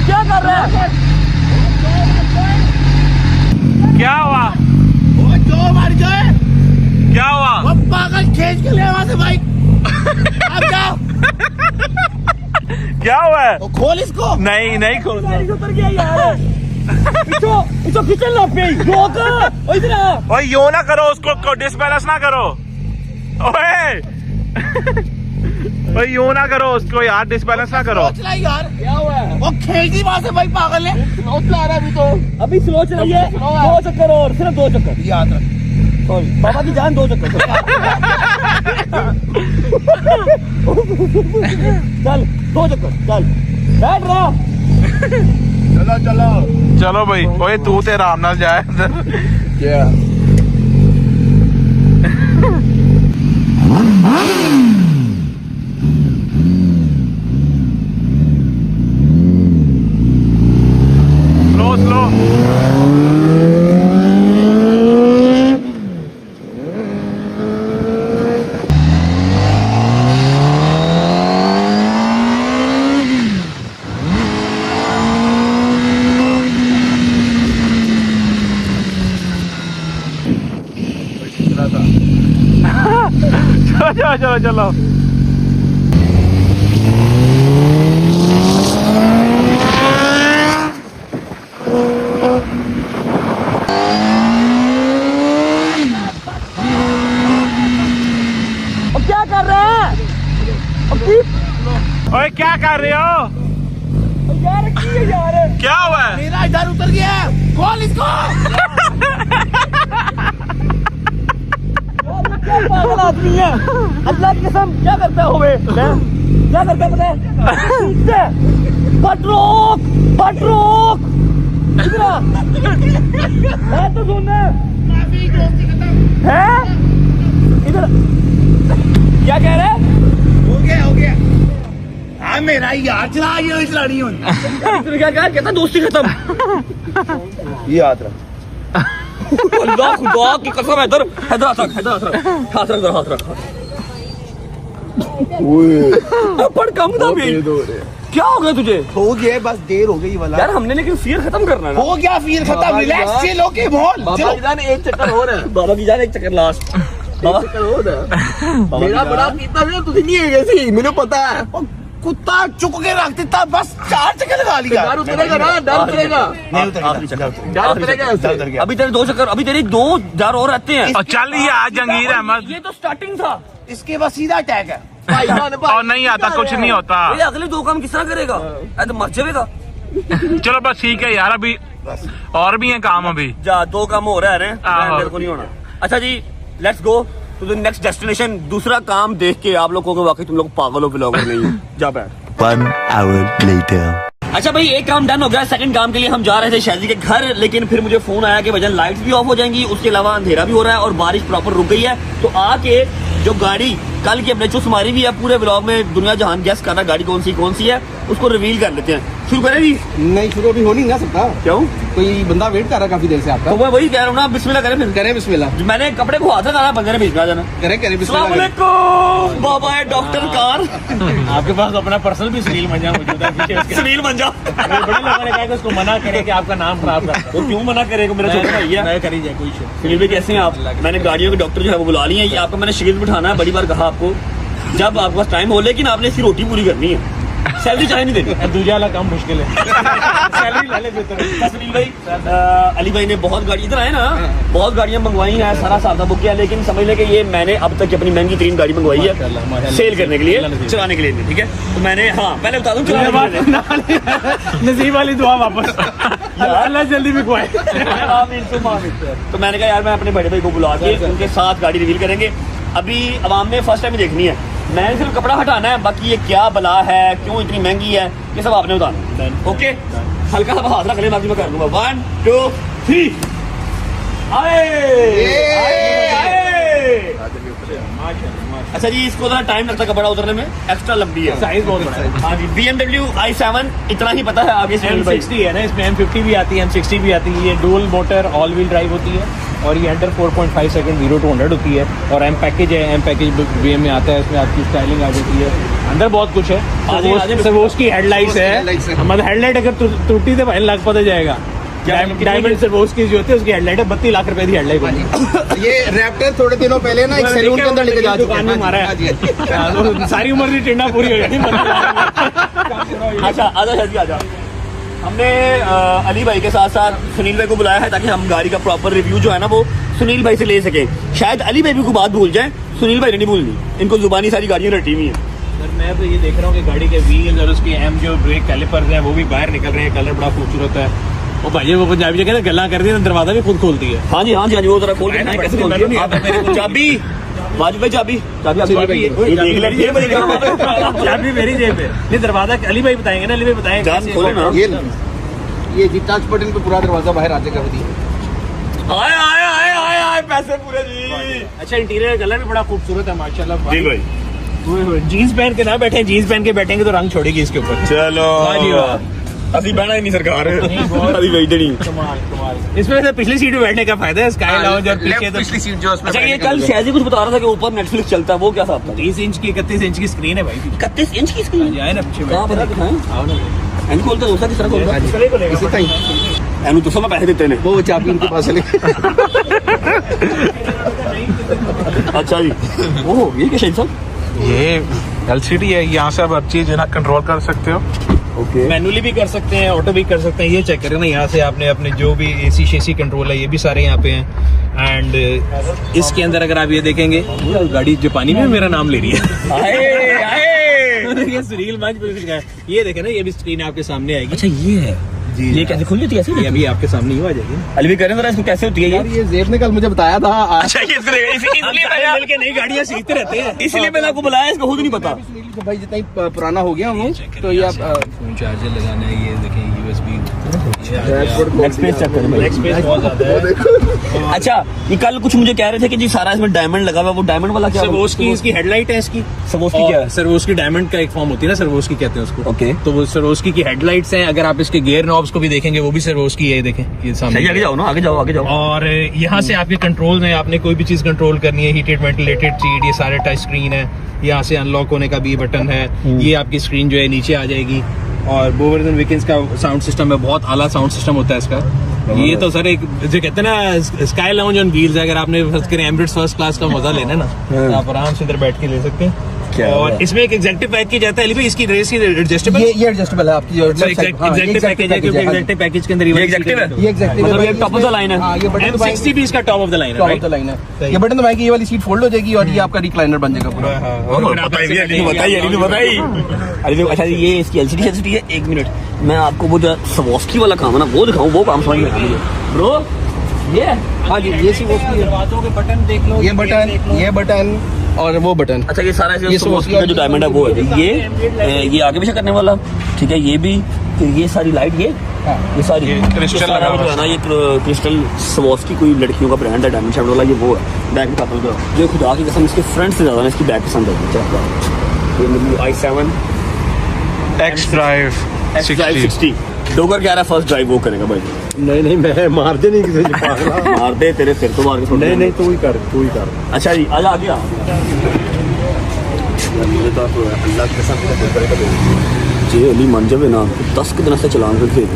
क्या कर रहे हैं क्या हुआ? जो मार जाए क्या हुआ? वो पागल खींच के ले वहां से बाइक। अब जाओ क्या हुआ है? तो खोल इसको। नहीं नहीं खोल। उतर गया यार इसको किचन लो पे रोक इधर आ। ओए यो ना करो, उसको डिसबैलेंस ना करो। ओए ओए यो ना करो उसको यार, डिसबैलेंस ना करो। चला यार, क्या हुआ है वो खींची वहां से बाइक, पागल है। स्लो चला रहा है अभी तो। अभी स्लो चलाइए, 2 चक्कर और, सिर्फ 2 चक्कर। याद रख। सॉरी पापा की जान, 2 चक्कर चल 2 चक्कर चल बैठ रहा। चलो चलो। चलो भाई, ओए तू ते आराम नाल जाए इधर। क्या? Slow slow. चलो चलो चलो। अब क्या कर रहे हैं ओए क्या कर रहे हो? यार की है यार, क्या हुआ है? मेरा इधर उतर गया है, खोल इसको। क्या पागल आदमी है, अल्लाह की कसम। क्या करता है होवे, क्या करता है पता है? बट रोक इधर आ। मैं तो सुनना है इधर। क्या कह रहे हैं? हो गया। हाँ मेरा यार चला, ये चलानी हो। तूने क्या कहा? कहता दोस्ती खत्म। ये याद रख। अल्लाह खुदा की कसम, इधर हाथ रख। पर कम था भी। क्या हो गया तुझे? हो गया, बस देर हो गई वाला। यार हमने लेकिन फिर खत्म करना है ना। हो गया फिर खत्म। रिलैक्स चिल ओके बोल। बाबा की जान एक चक्कर हो रहा है। बाबा की जान, एक चक्कर लास्ट। बाबा चक्कर हो रहा है। मेरा बड़ा पीता है, तुझे नहीं है कैसी, मुझे पता है। कुत्ता चुक के रख देता, बस 4 चक्कर लगा लिया। डर उतरेगा ना, डर उतरेगा। डर उतरेगा उससे। अभी तेरे 2 चक्कर, अभी तेरी 2 जार और रहते हैं। और चल ये आज जंगीर अहमद ये तो स्टार्टिंग था। इसके बाद सीधा अटैक है। और नहीं आता, कुछ नहीं होता। ये अगले 2 काम किस तरह करेगा? तो मर जाएगा। चलो बस ठीक है यार, अभी और भी है काम अभी। जा 2 काम हो रहे हैं, हाँ। मेरे को नहीं होना। अच्छा जी, let's go to the next destination. दूसरा काम देख के आप लोगों को वाकई तुम लोग पागल हो, ब्लॉगर नहीं जा बैठ। 1 hour later. अच्छा भाई, एक काम डन हो गया। सेकंड काम के लिए हम जा रहे थे शादी के घर, लेकिन फिर मुझे फोन आया कि वजन लाइट्स भी ऑफ हो जाएंगी, उसके अलावा अंधेरा भी हो रहा है और बारिश प्रॉपर रुक गई है। तो आके जो गाड़ी कल की हमने चुस मारी भी है, पूरे ब्लॉग में दुनिया जहान गेस करना गाड़ी कौन सी है, उसको रिवील कर लेते हैं। शुरू करें जी? नहीं, शुरू अभी हो नहीं ना सकता। क्यों? कोई बंदा वेट कर रहा है काफी देर से आपका। तो मैं वही कह रहा हूँ ना, बिस्मिल्लाह करें फिर। करें बिस्मिल्लाह। मैंने कपड़े को हाथ लगाना, बंदे ने भिजवा जाना। करें बिस्मिल्लाह। अस्सलामुअलैकुम बाबा है डॉक्टर कार। आपके पास अपना पर्सनल भी सुनील मंजा मौजूद है। सुनील मंजा। बड़े लोगों ने कहा कि उसको मना करे कि आपका नाम खराब कर। तो क्यों मना करेगा? मेरा छोटा भाई है। मैं करी जाए कोई शो। सुनील भाई कैसे हैं आप? मैंने गाड़ियों के डॉक्टर जो है वो बुला लिए हैं। ये आपको मैंने शिगिर्द बिठाना है, बड़ी बार कहा आपको, जब आपके पास टाइम हो, लेकिन आपने इसकी रोटी पूरी करनी है, सैलरी चाहे नहीं देनी। दूजा वाला काम मुश्किल है। सैलरी ले ले बेहतर। सुनील भाई, अली भाई ने बहुत गाड़ी, इधर आए ना, बहुत गाड़ियां मंगवाई हैं, सारा सादा बुक किया, लेकिन समझ लें कि ये मैंने अब तक की अपनी महंगी 3 गाड़ी मंगवाई है सेल करने के लिए, चलाने के लिए नहीं। ठीक है, तो मैंने, हाँ पहले बता दूं, नसीब वाली दुआ वापस। अल्लाह जल्दी भी खुआए। तो मैंने कहा यार मैं अपने बड़े भाई को बुला के उनके साथ गाड़ी रिवील करेंगे। अभी आवाम ने फर्स्ट टाइम देखनी है, मैंने सिर्फ कपड़ा हटाना है, बाकी ये क्या बला है, क्यों इतनी महंगी है, ये सब आपने बताना। ओके, हल्का सा हाथ रख ले, बाकी मैं कर दूंगा। 1 2 3 अच्छा जी, इसको थोड़ा टाइम लगता है कपड़ा उतरने में, एक्स्ट्रा लंबी है, साइज बहुत बड़ा है। हाँ जी। BMW i7 इतना ही पता है, आगे से M60 है ना, इसमें M50 भी आती है, M60 भी आती है। ये dual motor all wheel drive होती है और ये अंडर 4.5 सेकंड 0 to 100 होती है। और M पैकेज है, M पैकेज BM में आता है, इसमें आपकी स्टाइलिंग आ जाती है, अंदर बहुत कुछ है। सर्वोस की हेडलाइट्स है, हमारा हेडलाइट अगर त्रुटि से भाई लाख पता जाएगा। डायमंड सर्वोस की जो होती है उसकी हेडलाइट है, 32 लाख रुपए की हेडलाइट होती है। ये रैप्टर थोड़े दिनों पहले ना एक सैलून के अंदर लेके जा दुकान में मारा है। सारी उम्र की टिंडा पूरी हो जाती। अच्छा आजा। हमने अली भाई के साथ साथ सुनील भाई को बुलाया है ताकि हम गाड़ी का प्रॉपर रिव्यू जो है ना वो सुनील भाई से ले सके। शायद अली भाई भी को बात भूल जाए, सुनील भाई ने नहीं भूलनी, इनको जुबानी सारी गाड़ियां रटी हुई है। सर मैं तो ये देख रहा हूँ कि गाड़ी के व्हील्स और उसकी जो ब्रेक कैलिपर्स हैं वो भी बाहर निकल रहे हैं, कलर बड़ा खूबसूरत है। वो भाई वो पंजाबी जगह गल्ला कर दी, दरवाजा भी खुद खोलती है। हाँ जी, वो जरा खोल के कैसे खोलती है? चाबी वाजिब भाई, चाबी चाबी मेरी जेब में। नहीं, दरवाजा अली भाई बताएंगे ना, अली भाई बताएंगे। खोले ना, ये जी टच बटन पे पूरा दरवाजा बाहर आते कर दिया। आए पैसे पूरे जी। अच्छा, इंटीरियर कलर भी बड़ा खूबसूरत है माशाल्लाह। जी भाई, जीन्स पहन के ना बैठे, जीन्स पहन के बैठेंगे तो रंग छोड़ेगी इसके ऊपर। चलो अभी बहना ही नहीं सरकार अभी वही नहीं। कमाल। इसमें से पिछली सीट में बैठने का फायदा है, स्काई लाउंज और पीछे तो पिछली सीट जो उसमें अच्छा, ये कल शायद कुछ बता रहा था कि ऊपर नेटफ्लिक्स चलता है, वो क्या साहब था? 30 इंच की 31 इंच की स्क्रीन है भाई। 31 इंच की स्क्रीन आए ना पीछे कहाँ पर दिखाएं? आओ ना। एन खोलता दूसरा किस तरह खोलता? इसी तरह एनु तो सब पैसे देते हैं। वो चाबी उनके पास ले। अच्छा जी, ओह ये क्या शायद साहब? ये LCD है, यहाँ से आप हर चीज ना कंट्रोल कर सकते हो। ओके, मैनुअली भी कर सकते हैं, ऑटो भी कर सकते हैं। ये चेक करें ना, यहाँ से आपने अपने जो भी AC शेसी कंट्रोल है ये भी सारे यहाँ पे हैं। एंड इसके अंदर अगर आप ये देखेंगे, गाड़ी जापानी में मेरा नाम ले रही है। ये सुनील मंच, ये देखे ना, ये भी स्क्रीन आपके सामने आएगी। अच्छा ये है जी, ये कैसे खुल जाती है? ये अभी आपके सामने ही आ जाएगी। अली भी करें जरा, इसको कैसे होती है यार ये जेब ने कल मुझे बताया था। अच्छा, इसलिए मिलके नई गाड़ियाँ सीखते रहते हैं, इसलिए मैंने आपको बुलाया, इसको खुद नहीं पता। भाई जितना ही पुराना हो गया हूँ तो ये आप फोन चार्जर लगाना है, ये देखें USB। नेक्स्ट पेज चेक करें, नेक्स्ट पेज बहुत ज्यादा है। अच्छा, ये कल कुछ मुझे कह रहे थे कि जी सारा इसमें डायमंड लगा हुआ है, वो डायमंड वाला क्या? सर्वोस की इसकी हेडलाइट है इसकी। सर्वोस की क्या है? सर्वोस की डायमंड का एक फॉर्म होती है ना, सर्वोस की कहते हैं उसको। ओके, तो वो सर्वोस की हेडलाइट्स हैं। अगर आप इसके गियर नॉब्स को भी देखेंगे वो भी सर्वोस की है, देखें ये सामने। आगे जाओ ना, आगे जाओ। और यहाँ से आपके कंट्रोल्स हैं, आपने कोई भी चीज कंट्रोल करनी है, हीटेड वेंटिलेटेड सीट, ये सारे टच स्क्रीन है। यहाँ से अनलॉक होने का भी बटन है। ये आपकी स्क्रीन जो है नीचे आ जाएगी। और बोवर्स एंड विकिंस का साउंड सिस्टम है, बहुत आला साउंड सिस्टम होता है इसका। ये तो सर एक जो कहते हैं ना स्काई लाउंज ऑन व्हील्स है, अगर आपने फर्स्ट करें एमिरेट्स फर्स्ट क्लास का मजा लेना ना तो आप आराम से इधर बैठ के ले सकते हैं। और इसमें एक एग्जेक्टिव पैकेज आता है अली भाई, इसकी रेस की एडजस्टेबल, ये एडजस्टेबल है आपकी जो एग्जेक्टिव पैकेज है, क्योंकि एग्जेक्टिव पैकेज के अंदर ये एग्जेक्टिव है? ये एग्जेक्टिव मतलब ये टॉप ऑफ द लाइन है। हाँ, ये बटन M60 भी इसका टॉप ऑफ द लाइन है, top of right? The line है। ये बटन दबाएंगे ये वाली सीट फोल्ड हो जाएगी और ये आपका रिक्लाइनर बन जाएगा पूरा। अच्छा ये इसकी एलसीडी है। 1 मिनट, मैं आपको वो जो सवॉस्की वाला काम है ना वो दिखाऊं, वो काम समझ में ब्रो। ये हाँ जी, ये सी वो दरवाजों के बटन देख लो, ये बटन और वो बटन। अच्छा ये सारा ये सवॉस्की का जो डायमंड है वो है, ये आगे पीछे करने वाला, ठीक है। ये भी, फिर ये सारी लाइट, ये सारी क्रिस्टल सारा लगा जो है ना, ये क्रिस्टल सवॉस्की कोई लड़कियों का ब्रांड है, डायमंड शेड वाला, ये वो है। बैक का जो खुदा की कसम इसके फ्रंट से ज्यादा इसकी बैक पसंद है। ये i7 X Drive 60 डोगर कह रहा है फर्स्ट ड्राइव वो करेगा भाई। नहीं मैं मार दे नहीं किसी को मार दे, तेरे सिर तो मार के छोड़ दे। नहीं तू ही कर। अच्छा जी आजा, आ गया। अल्लाह के साथ जी अली मन जावे ना 10 के दिन से चलान कर खेत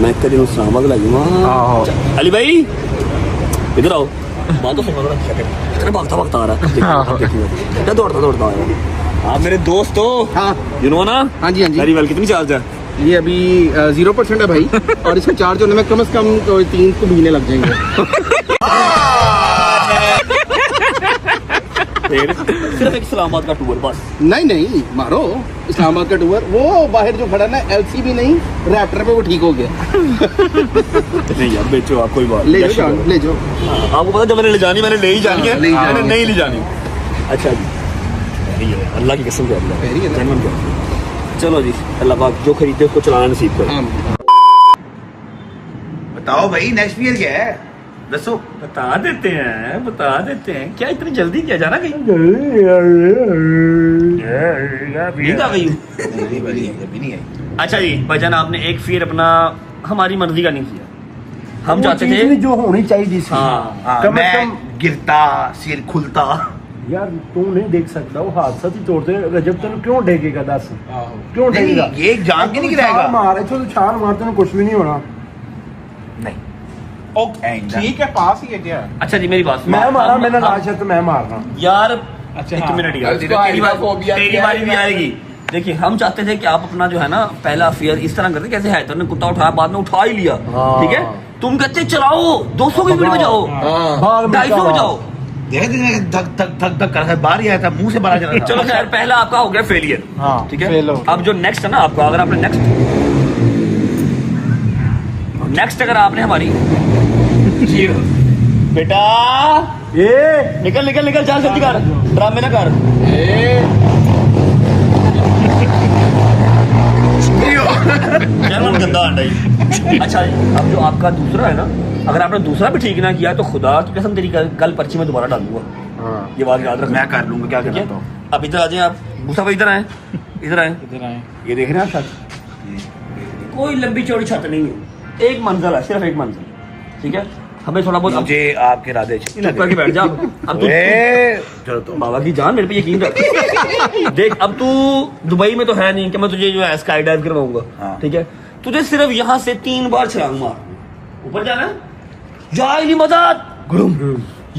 मैं एक दिन इस्लामाबाद लाऊंगा। अली भाई इधर आओ, बात तो सुनो जरा, भागता आ रहा है, क्या दौड़ता आया। आप मेरे दोस्त हो, हाँ यू नो ना? हाँ जी वेरी वेल। कितनी चार्ज है? ये अभी 0% है भाई, और इसका चार्ज होने में कम से कम 3 महीने लग जाएंगे। सिर्फ एक इस्लामाबाद का टूर बस। नहीं मारो इस्लामाबाद का टूर, वो बाहर जो खड़ा ना LCB नहीं रैप्टर पे, वो ठीक हो गया। नहीं यार बेचो आप, कोई बात ले जाओ। आपको पता जब मैंने ले जानी, मैंने ले ही जानी है, मैंने नहीं ले जानी। अच्छा जी अल्लाह की कसम कर लिया। चलो जी, अल्लाह पाक जो खरीदे उसको चलाना नसीब करे। बताओ भाई नेक्स्ट ईयर क्या है, दसो। बता देते हैं क्या इतनी जल्दी क्या जाना कहीं? नींद आ गई? अभी नहीं आई। अच्छा जी भाईजान, आपने एक फिर अपना हमारी मर्जी का नहीं किया। हम चाहते थे जो होनी चाहिए थी। हाँ कम से मैं कम गिरता सिर खुलता। यार तू नहीं देख सकता, वो हादसा थी तोड़ते रजब तेन क्यों डेगेगा? दस क्यों नहीं, डेगेगा? ये जान के नहीं गिराएगा। मारे तो छाल मारते ना कुछ भी नहीं होना। ठीक है, पास ही है क्या? अच्छा जी मेरी बात सुनो। मैं मारा, मैंने हम- लाश है तो मैं मारना। यार अच्छा, एक हाँ। मिनट यार, इसको आएगा phobia तेरी क्या बारी भी है? आएगी। देखिए हम चाहते थे कि आप अपना जो है ना पहला फेयर इस तरह करते, कैसे है तो कुत्ता उठाया, बाद में उठा ही लिया, ठीक है। तुम कहते चलाओ 200 की स्पीड में जाओ, भाग में 250 में जाओ। जाओ। धक कर रहा है, बाहर ही आया था, मुंह से बाहर चला था। चलो खैर पहला आपका हो गया फेलियर, हाँ, ठीक है। fail हो गया। अब जो नेक्स्ट है ना आपका, अगर आपने नेक्स्ट अगर आपने हमारी बेटा ये निकल चल जल्दी कर, ड्रामे ना कर। गंदा अंडा ही। अच्छा अब जो आपका दूसरा है ना, अगर आपने दूसरा भी ठीक ना किया तो खुदा की कसम तेरी कल पर्ची में दोबारा डाल दूंगा। ये बात याद रख। मैं कर लूंगा, क्या करता हूँ। अब इधर आ जाए आप, मूसा भाई इधर आए। ये देख रहे हैं आप छत, कोई लंबी चौड़ी छत नहीं है, एक मंजिल है, सिर्फ एक मंजिल, ठीक है। हमें थोड़ा बहुत मुझे आपके राधे अच्छे चुप करके बैठ जा। अब तू चलो तो बाबा की जान, मेरे पे यकीन रख। देख अब तू दुबई में तो है नहीं कि मैं तुझे जो है स्काई डाइव करवाऊंगा, हाँ। ठीक है। तुझे सिर्फ यहाँ से 3 बार छलांग मार, ऊपर जाना है। या इली मदद गुरुम,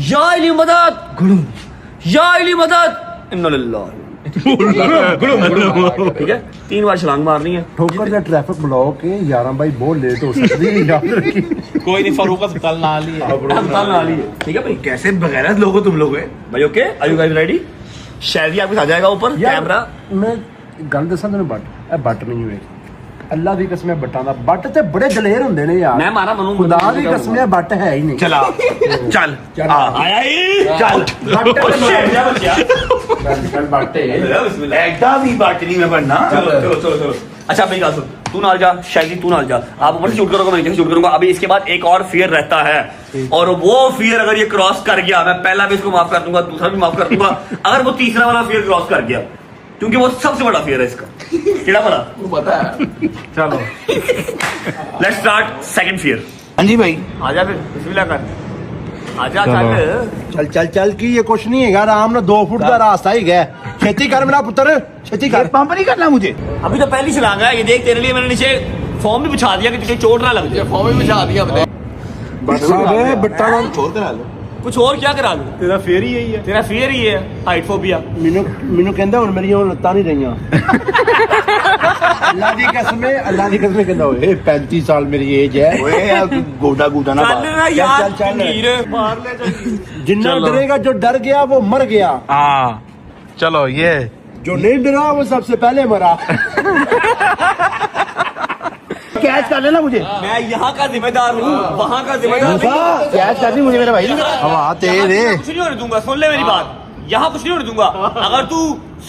या इली मदद गुरुम, या इली मदद इन्ना लिल्लाह गुरुम, ठीक है। 3 बार छलांग मारनी है। ठोकर या ट्रैफिक ब्लॉक है 11 भाई, बहुत लेट हो सकती है, याद रखिए। कोई नहीं, फरूक अस्पताल ना ली है। अस्पताल में आ रही है, ठीक है भाई। कैसे बगैर लोग हो तुम लोग है भाई okay, are you guys ready? शायद आपके साथ जाएगा ऊपर कैमरा। मैं गल दसा तेन बट नहीं हुए, अल्लाह की कसम बट्टां दा बट ते बड़े दलेर हुंदे ने यार। मैं मारा मनु, खुदा की कसम बट है ही नहीं। चला चल आया ही चल बट एकदम ही बाटनी में बनना। चलो। अच्छा मेरी बात सुन, तू नाल जा, शायद तू नाल जा, आप ऊपर से शूट करोगे, मैं नीचे से शूट करूंगा। अभी इसके बाद एक और फियर रहता है, और वो फियर अगर ये क्रॉस कर गया, मैं पहला भी इसको माफ कर दूंगा, दूसरा भी माफ कर दूंगा, अगर वो तीसरा वाला फियर क्रॉस कर गया, क्योंकि वो सबसे बड़ा फियर है इसका। क्या बड़ा पता है। चलो लेट्स स्टार्ट सेकंड फियर। हाँ जी भाई, आजा फिर बिस्मिल्लाह कर, आजा चल। चल की ये कुछ नहीं है, आराम ना 2 फुट का रास्ता ही गया। खेती कर मेरा पुत्र, खेती कर। पंप नहीं करना मुझे। अभी तो पहली छलांग है ये, देख तेरे लिए मैंने नीचे फॉर्म भी बिछा दिया कि तुझे चोट ना लग जाए। फॉर्म भी बिछा दिया हमने। बट्टा छोड़ कर आ लो। कुछ और क्या करा लूं? ਤੇਰਾ ਫੇਰ ਹੀ ਇਹੀ ਹੈ तेरा फियर ही है हाइट फोबिया। ਮੈਨੂੰ ਕਹਿੰਦਾ ਹੁਣ ਮੇਰੀਆਂ ਹੁਣ ਲੱਤਾਂ ਨਹੀਂ ਰਹੀਆਂ ਅੱਲਾ ਦੀ ਕਸਮ ਕਹਿੰਦਾ ਓਏ 35 ਸਾਲ ਮੇਰੀ ਏਜ ਹੈ ਓਏ ਗੋਡਾ ਗੂਡਾ ਨਾ चल ना यार चल, चल। नीर मार ले चल। जिन्ना डरेगा जो डर गया वो मर गया हाँ चलो ये जो नहीं डरा वो सबसे पहले मरा कैच कर लेना मुझे मैं यहाँ का जिम्मेदार हूँ वहाँ का जिम्मेदार नहीं। कैच कर दी मुझे मेरा भाई हवा तेज है कुछ नहीं होने दूंगा, सुन ले मेरी बात, यहाँ कुछ नहीं होने दूंगा। अगर तू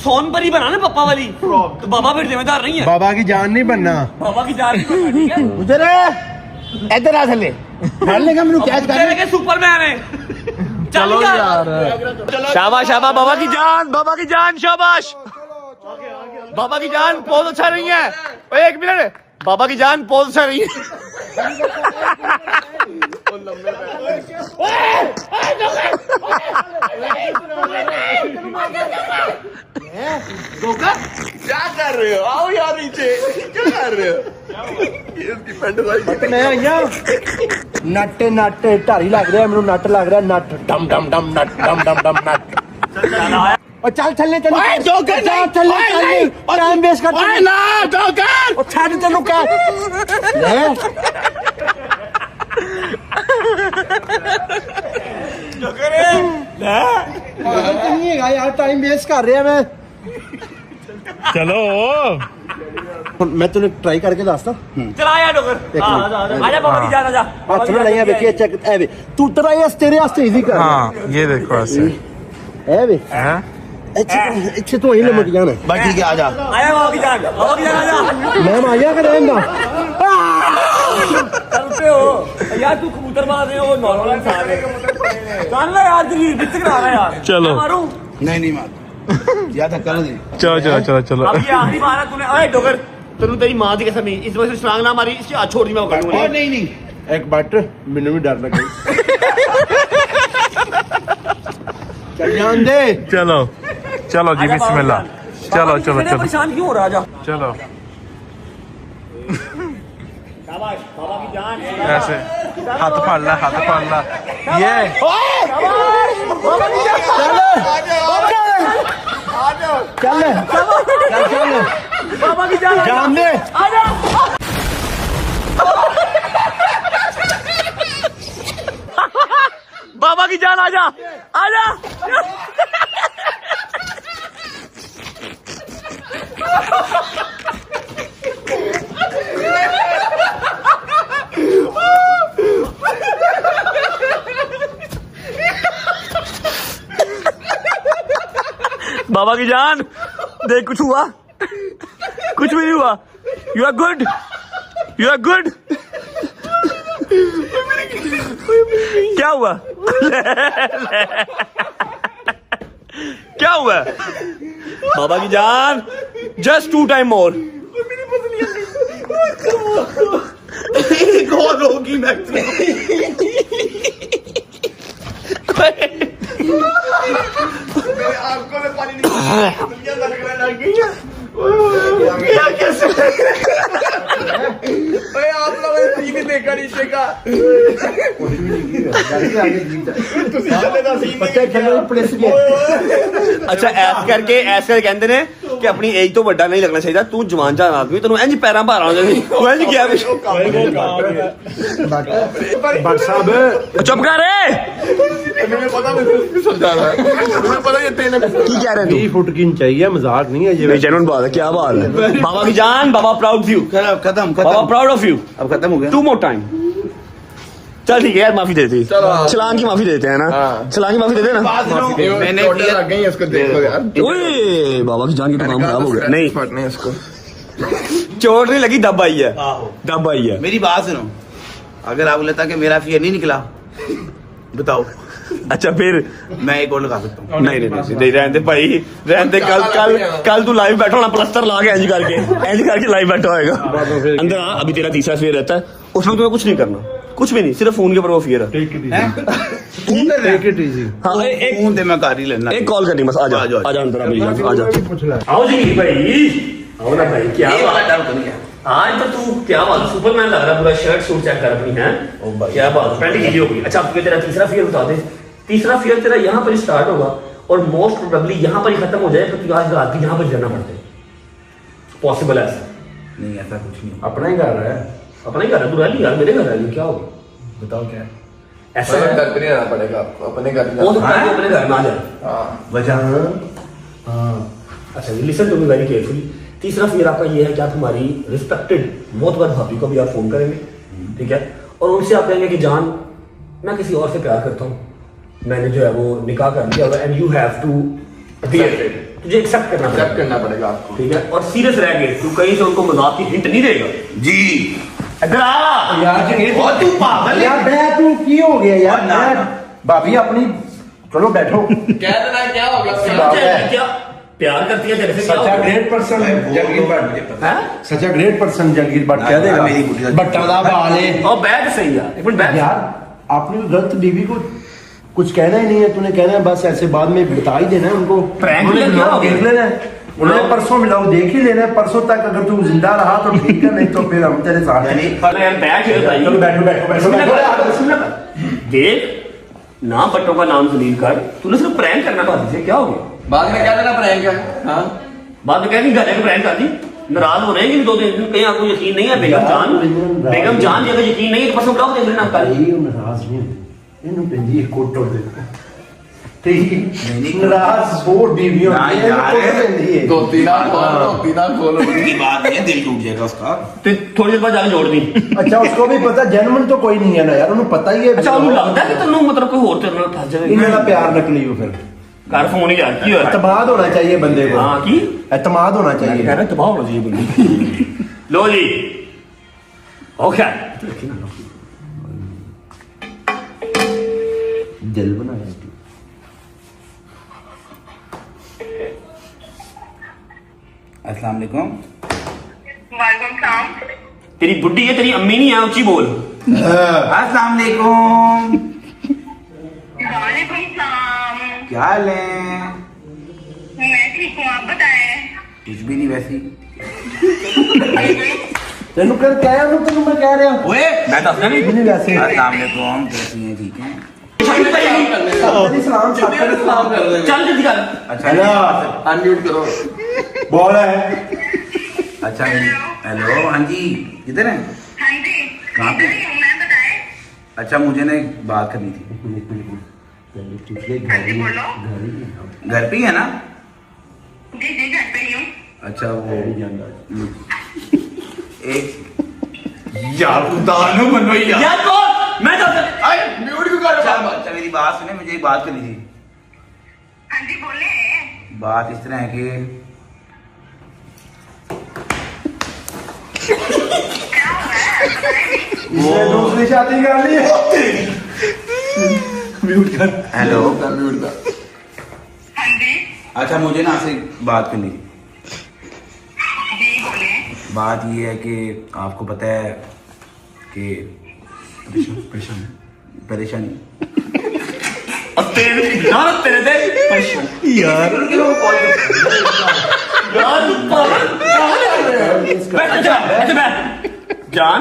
सोनपरी बना ना पप्पा वाली तो बाबा फिर जिम्मेदार नहीं है। बाबा की जान नहीं बनना बाबा की जान नहीं बनना, ठीक है? उधर इधर आ थले फड़ लेगा मैंने कैच कर तेरे के सुपरमैन है। चलो यार शाबाश शाबाश बाबा की जान शाबाश बाबा की जान बहुत अच्छा नहीं है। ओए, एक मिनट बाबा की जान बहुत अच्छा नहीं है। क्या कर रहे हो? आओ यार नीचे क्या कर रहे हो? ये इसकी पैंट साइज मैं आइया नट नट ढारी लग रहा है मेनू नट लग रहा नट डम डम डम नट डम डम डम नट और चल चलने चल ओए जोकर नहीं चल ओए चल नहीं टाइम वेस्ट कर ओए ना जोकर और छाड़ तेनू क्या ले नहीं है यार टाइम वेस्ट कर रहा मैं चलो मैं तेन ट्राई करके दसदा चला यार डोकर आजा बाबा की जान आजा। हथ में लाइया देखिए चेक ए वे तू ट्राई तेरे वास्ते इजी कर हाँ ये देखो ऐसे ए वे हैं? इच्छे तो ही लमट जाना बस ठीक है आजा आया बाबा की जान आजा। मैं आया कर रहूंगा चल पे हो यार, तू कबूतरबाज है वो नॉर्मल इंसान है। चल ना यार दिल्ली बिच करा रहा है यार। चलो। मैं मारूं नहीं मार या था कर दे चलो चलो चलो चलो अब ये आखिरी मारा तूने। ओए डोकर तेनू तेरी मां की कसम नहीं, इस वजह से छलांग ना मारी, इसकी हाथ छोड़ दी मैं कर दूंगा। नहीं नहीं एक बट मैनू भी डर लगे चल जान दे चलो चलो जी आजा बाबा बिस्मिल्लाह की जान। चलो बाबा चलो इतने चलो परेशान क्यों हो रहा? आजा चलो शाबाश बाबा की जान। ऐसे हाथ फाड़ ला ये चल चल चल बाबा की जान जान दे आजा। बाबा की जान आजा आजा। बाबा की जान देख कुछ हुआ? कुछ भी नहीं हुआ। You are good, you are good. क्या हुआ? क्या हुआ? बाबा की जान जस्ट 2 टाइम मोर। एक और होगी आंखों में पानी निकल लगने लग गई है। क्या कैसे ओए आप लोगों ने सीन देखा नीचे का अच्छा ऐसे कहते ने कि अपनी एज तो बड़ा नहीं लगना चाहिए। तू जवान जान आदमी तेन इंज पैर भार आ तू इंज गया बट साहब चुप कर मुझे पता नहीं समझा रहा है मुझे पता ये तेरे की कह रहे 20 फुट की चाहिए मजाक नहीं है ये जेन्युइन बात है। क्या बात है बाबा की जान। बाबा प्राउड ऑफ यू, खत्म बाबा खत्म प्राउड ऑफ यू। अब खत्म हो गया 2 मोर टाइम। चल ठीक है यार माफी देते छलांग की माफी देते हैं ना। छलांग की माफी देते हैं ना। मैंने लग गई इसको देखो यार ओए बाबा की जान की तो काम खराब हो गया। नहीं फटने इसको चोट नहीं लगी, दब आई है, दब आई है। मेरी बात सुनो अगर आप बोलता कि मेरा फियर नहीं निकला बताओ अच्छा फिर मैं एक और लगा सकता हूँ नहीं रहने दे भाई, रहने दे। कल तू लाइव बैठा होना प्लस्तर ला के इंज करके लाइव बैठा होएगा अंदर। हाँ अभी तेरा तीसरा फेयर रहता है, उसमें तुम्हें कुछ नहीं करना, कुछ भी नहीं, सिर्फ फोन के ऊपर वो फेयर है। टेक इट इजी हाँ एक फोन दे मैं कर ही लेना एक कॉल करनी बस। आजा आ जाओ। आजा अंदर मेरी जान आजा। पूछ ले आओ जी भाई, आओ ना भाई। क्या बात आज तो तू क्या बात सुपरमैन लग रहा है पूरा। शर्ट सूट चेक कर अपनी है, क्या बात पैंट गीली हो गई। अच्छा अब तेरा तीसरा फेयर बता दे। तीसरा फियर तेरा यहाँ पर स्टार्ट होगा और मोस्ट प्रोबेबली यहाँ पर ही खत्म हो जाएगा क्योंकि आज रात की यहाँ पर जाना पड़ता है। पॉसिबल है ऐसा? नहीं ऐसा कुछ नहीं। अपना ही घर है, अपना ही घर है, तू रह ली यार, मेरे घर रह ली, क्या होगा बताओ क्या है? ऐसा है? घर पे नहीं रहना पड़ेगा आपको, अपने घर वो तो पहले अपने घर में आ जाए। हाँ वजह अच्छा listen to me very carefully. तीसरा फियर आपका ये है कि आप हमारी रिस्पेक्टेड बहुत बार भाभी को भी आप फोन करेंगे, ठीक है, और उनसे आप कहेंगे कि जान मैं किसी और से प्यार करता हूँ, मैंने जो है वो निकाह कर लिया एंड यू हैव टू तुझे एक्सेप्ट करना पड़ेगा आपको, ठीक है, और सीरियस रह गए तू कहीं से उनको मजाक की हिंट नहीं देगा जी इधर आ यार और तू पागल यार मैं तू की हो गया यार, मैं भाभी अपनी चलो बैठो। कह देना क्या होगा क्या प्यार करती है तेरे से, क्या सच अ होगा? ग्रेट पर्सन जगीर भट्ट, हैं? Such a great person Jagir Bhatt कह देगा मेरी बुढ़िया भट्टा दा वाले। और बैठ सही यार, एक मिनट बैठ यार आपने गलत बीवी को कुछ कहना ही नहीं है, तूने कहना है बस ऐसे बाद में बता ही देना है उनको, Prank उन्हें किया मिलाओ, हो गया। देख लेना है उन्हें परसों मिलाओ, देख ही लेना है परसों तक, अगर तू जिंदा रहा तो ठीक है, नहीं तो फिर हम तेरे साथ हैं। अरे यार बैठ भाई, चलो बैठो बैठो बैठो बैठो। देख ना बट्टों का नाम जलील कर, तूने सिर्फ प्रैंक करना भाभी से, क्या हो गया? बाद में क्या देना प्रैंक है? हाँ बाद में कह नहीं गले को प्रैंक कर दी, नाराज हो रहे हैं कि 2 दिन कहीं आपको यकीन नहीं है बेगम जान जी अगर यकीन नहीं है तो परसों ब्लॉग देख लेना कल। ਇਹ ਨਾਰਾਜ਼ ਨਹੀਂ ਹੁੰਦੇ, ਇਹਨੂੰ ਪੈਂਦੀ ਹੈ ਕੋਟੋ ਦੇ ਤੇ ਨਾਰਾਜ਼ ਬਹੁਤ ਬੀਵੀਆਂ ਹੁੰਦੀਆਂ ਨੇ, ਕੋਟੋ ਪੈਂਦੀ ਹੈ। धोती ना खोलो की बात नहीं है, दिल टूट जाएगा उसका। ਤੇ ਥੋੜੀ ਦੇਰ ਬਾਅਦ ਜਾ ਕੇ ਜੋੜ ਦੀ। अच्छा उसको भी पता जेन्युइन तो कोई नहीं है ना यार, उन्हें पता ही है। ਅੱਛਾ ਉਹਨੂੰ ਲੱਗਦਾ ਕਿ ਤੈਨੂੰ ਮਤਲਬ ਕੋਈ ਹੋਰ ਤੇਰੇ ਨਾਲ ਫਸ ਜਾਵੇ। इन्हें का प्यार नकली हो फिर, ਘਰ ਫੋਨ ਹੀ ਯਾਰ ਕੀ ਹੋਇਆ? एतमाद होना चाहिए बंदे को। हाँ की एतमाद होना कह चाहिए। रहा तबाह होना चाहिए बंदी। लो जी ओके दिल बनाया तू। अस्सलाम वालेकुम। वालेकुम सलाम। तेरी बुड्ढी है तेरी अम्मी नहीं है, ऊंची बोल। अस्सलाम वालेकुम। वालेकुम सलाम। क्या हाल है? मैं ठीक हूँ, आप बताएं। कुछ भी नहीं वैसी। तेनू कर क्या है, तेनू मैं कह रहा हूं ओए मैं दस नहीं नहीं वैसे। अस्सलाम वालेकुम, कैसी हैं? ठीक हैं? सलाम सलाम कर देंगे। चल जल्दी कर। अच्छा अनम्यूट करो। बोल है। अच्छा हेलो, हाँ जी किधर हैं? हाँ जी, कहाँ पे? इधर ही हूँ, मैं बताएं। अच्छा मुझे ना एक बात करनी थी। हाँ जी, बोलो। घर पे ही है ना? जी जी, घर पे ही हूँ। अच्छा वो एक यार बोल मैं दस म्यूट क्यों कर अच्छा रहे हो? अच्छा, मेरी बात सुने, मुझे एक बात करनी थी। हाँ जी, बोले। बात इस तरह है कि क्या हुआ है बताएं। इसने दूसरी शादी कर ली है। हेलो। म्यूट कर। हाँ जी अच्छा मुझे ना आपसे एक बात करनी थी। जी, बोले। बात ये है कि आपको पता है कि परेशानी और तेरे यार तेरे दे यार जान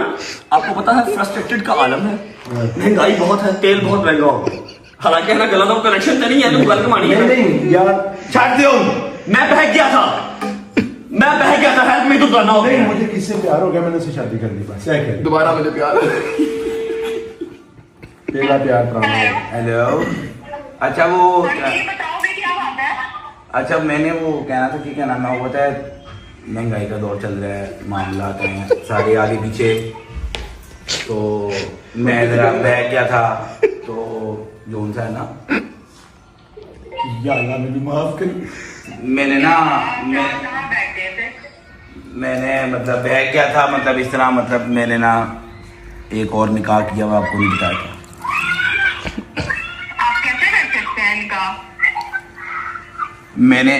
आपको पता है फ्रस्ट्रेटेड का आलम है, महंगाई बहुत है, तेल बहुत महंगा हो गया। हालांकि ना गलत हो, कनेक्शन तो नहीं है, तुम गलत मानी है। नहीं यार छाट दो, मैं बह गया था, हेल्प मी तो करना हो नहीं, गया। मुझे किससे प्यार हो गया, मैंने उससे शादी कर ली बस। क्या कह दोबारा मुझे प्यार। तेरा प्यार प्राण है। हेलो। अच्छा वो हाँ जी, बताओगे क्या बात है। अच्छा मैंने वो कहना था कि क्या नाम है, वो पता है महंगाई का दौर चल रहा है, मामला हैं सारे आगे पीछे, तो मैं जरा बह गया था, तो जोन सा है ना, या अल्लाह मुझे माफ कर। मैंने ना कहाँ बैठ गए थे। मैंने मतलब बह गया था, मतलब इस तरह, मतलब मैंने ना एक और निकाह किया, वो आपको नहीं बताया था। आप कैसे कर सकते हैं इनका। मैंने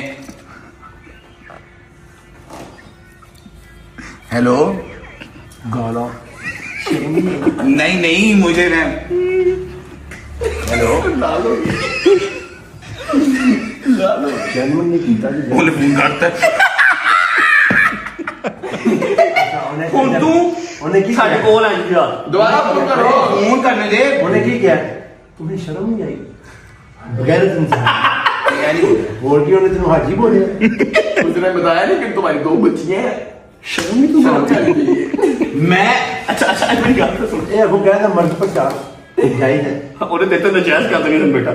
हेलो गाला नहीं मुझे ना हेलो जेन्युइन नहीं कीता जी। उन्हें फोन करता ਹੁਣ ਤੂੰ ਉਹਨੇ ਕੀ ਸਾਡੇ ਕਿਹਾ? ਕੋਲ ਆ ਜੀ यार दोबारा फोन करो। फोन करने दे। ਉਹਨੇ ਕੀ ਕਿਹਾ? तुम्हें शर्म नहीं आई? बगैर इंसान बोल के उन्हें तेन हाजी बोले उसने बताया नहीं कि तुम्हारी 2 बच्चियां हैं शर्म ही तो चाहिए मैं अच्छा मेरी गल तो सुन ये वो कहता मर्द पर चार जायज है ਉਹਨੇ ਦਿੱਤੇ ਤਾਂ ਜਾਇਜ਼ ਕਰ ਦੇਣੀ ਬੇਟਾ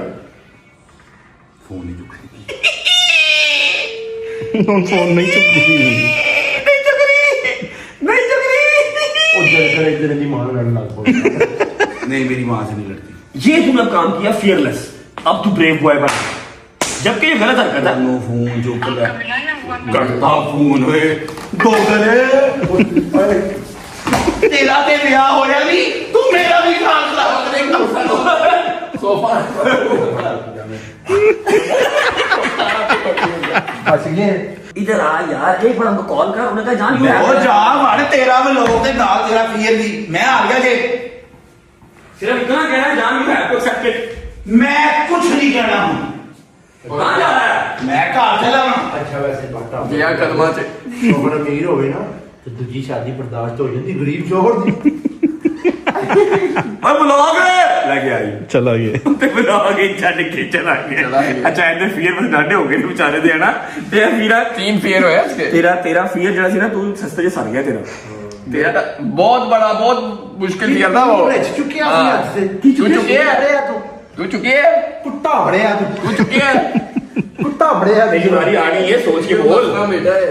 फोन नहीं चुक रही फोन नहीं चुप ਉਹ ਜਦ ਇੱਕ ਦਿਨ ਦੀ ਮਾਂ ਨਾਲ ਲੱਗ ਪਈ नहीं मेरी माँ से नहीं लड़ती ये तूने अब काम किया फियरलेस अब तू ब्रेव बॉय बन जबकि ये गलत हरकत है नो फोन जो कर रहा मिला ना हुआ करता फोन हुए गोगले तेरा ते ब्याह होया नहीं तू मेरा भी काम खराब सोफा फंस गए इधर आ यार एक बार हमको कॉल कर उन्होंने कहा जान ओ जा वड़ तेरा में लोग ते नाल तेरा फियर दी मैं आ गया जे सिर्फ इतना कहना है जान you have to accept it मैं कुछ नहीं कहना हूं कहां जा रहा है मैं घर चला हूं अच्छा वैसे बाटा गया कदमां च शोहर अमीर होवे ना तो दूजी शादी बर्दाश्त हो जाती गरीब शोहर दी ओए ब्लॉग लगे आई चला गया ਤੇ ਬਲੌਗ ਹੀ ਛੱਡ ਕੇ ਚਲਾ ਗਿਆ ਅੱਛਾ ਇਹਦੇ ਫੀਅਰ ਬਸ ਡਾਡੇ ਹੋ ਗਏ ਨੇ ਵਿਚਾਰੇ ਦੇ ਹਨਾ ਤੇ ਵੀਰਾ 3 फेयर होया इसके ਤੇਰਾ ਫੀਅਰ ਜਿਹੜਾ ਸੀ ਨਾ ਤੂੰ ਸਸਤੇ ਜਿਹਾ ਸਰ ਗਿਆ ਤੇਰਾ तेरा बहुत बड़ा बहुत मुश्किल दिया था वो रच चुके हैं हाँ। से तू चुकी है बड़े तू तू चुकी है कुत्ता बड़े तू तू चुकी है कुत्ता बड़े तेरी बारी आनी है सोच के बोल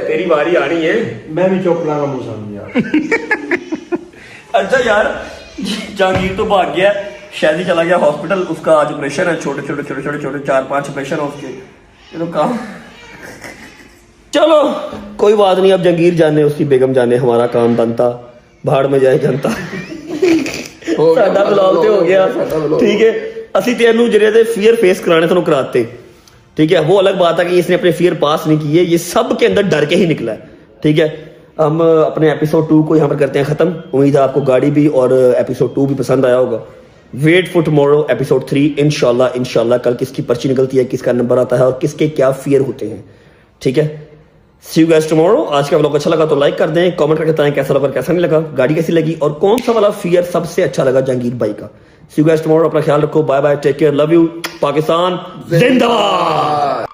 तेरी बारी आनी है मैं भी चुप लागा मुंह सामने यार अच्छा यार जहांगीर तो भाग गया शादी चला गया हॉस्पिटल उसका आज ऑपरेशन है छोटे 4-5 ऑपरेशन है उसके ये तो काम चलो कोई बात नहीं अब जहांगीर जाने उसकी बेगम जाने हमारा काम बनता भाड़ में जाए जनता ਸਾਡਾ ਬਲੌਗ ਤੇ ਹੋ ਗਿਆ ठीक है ਅਸੀਂ ਤੈਨੂੰ ਜਿਹੜੇ ਦੇ ਫੀਅਰ ਫੇਸ कराने ਤੁਹਾਨੂੰ कराते ठीक है वो अलग बात है कि इसने अपने फियर पास नहीं किए ये सब के अंदर डर के ही निकला है ठीक है हम अपने एपिसोड 2 को यहाँ पर करते हैं खत्म उम्मीद है आपको गाड़ी भी और एपिसोड 2 भी पसंद आया होगा वेट फॉर टुमारो एपिसोड 3 इंशाल्लाह कल किसकी पर्ची निकलती है किसका नंबर आता है और किसके क्या फियर होते हैं ठीक है सी यू गाइस टुमारो आज का व्लॉग अच्छा लगा तो लाइक कर दें कमेंट करके बताएं कैसा लगा कैसा नहीं लगा गाड़ी कैसी लगी और कौन सा वाला फियर सबसे अच्छा लगा जहांगीर भाई का सी यू गाइस टुमारो अपना ख्याल रखो bye bye take care love you Pakistan जिंदाबाद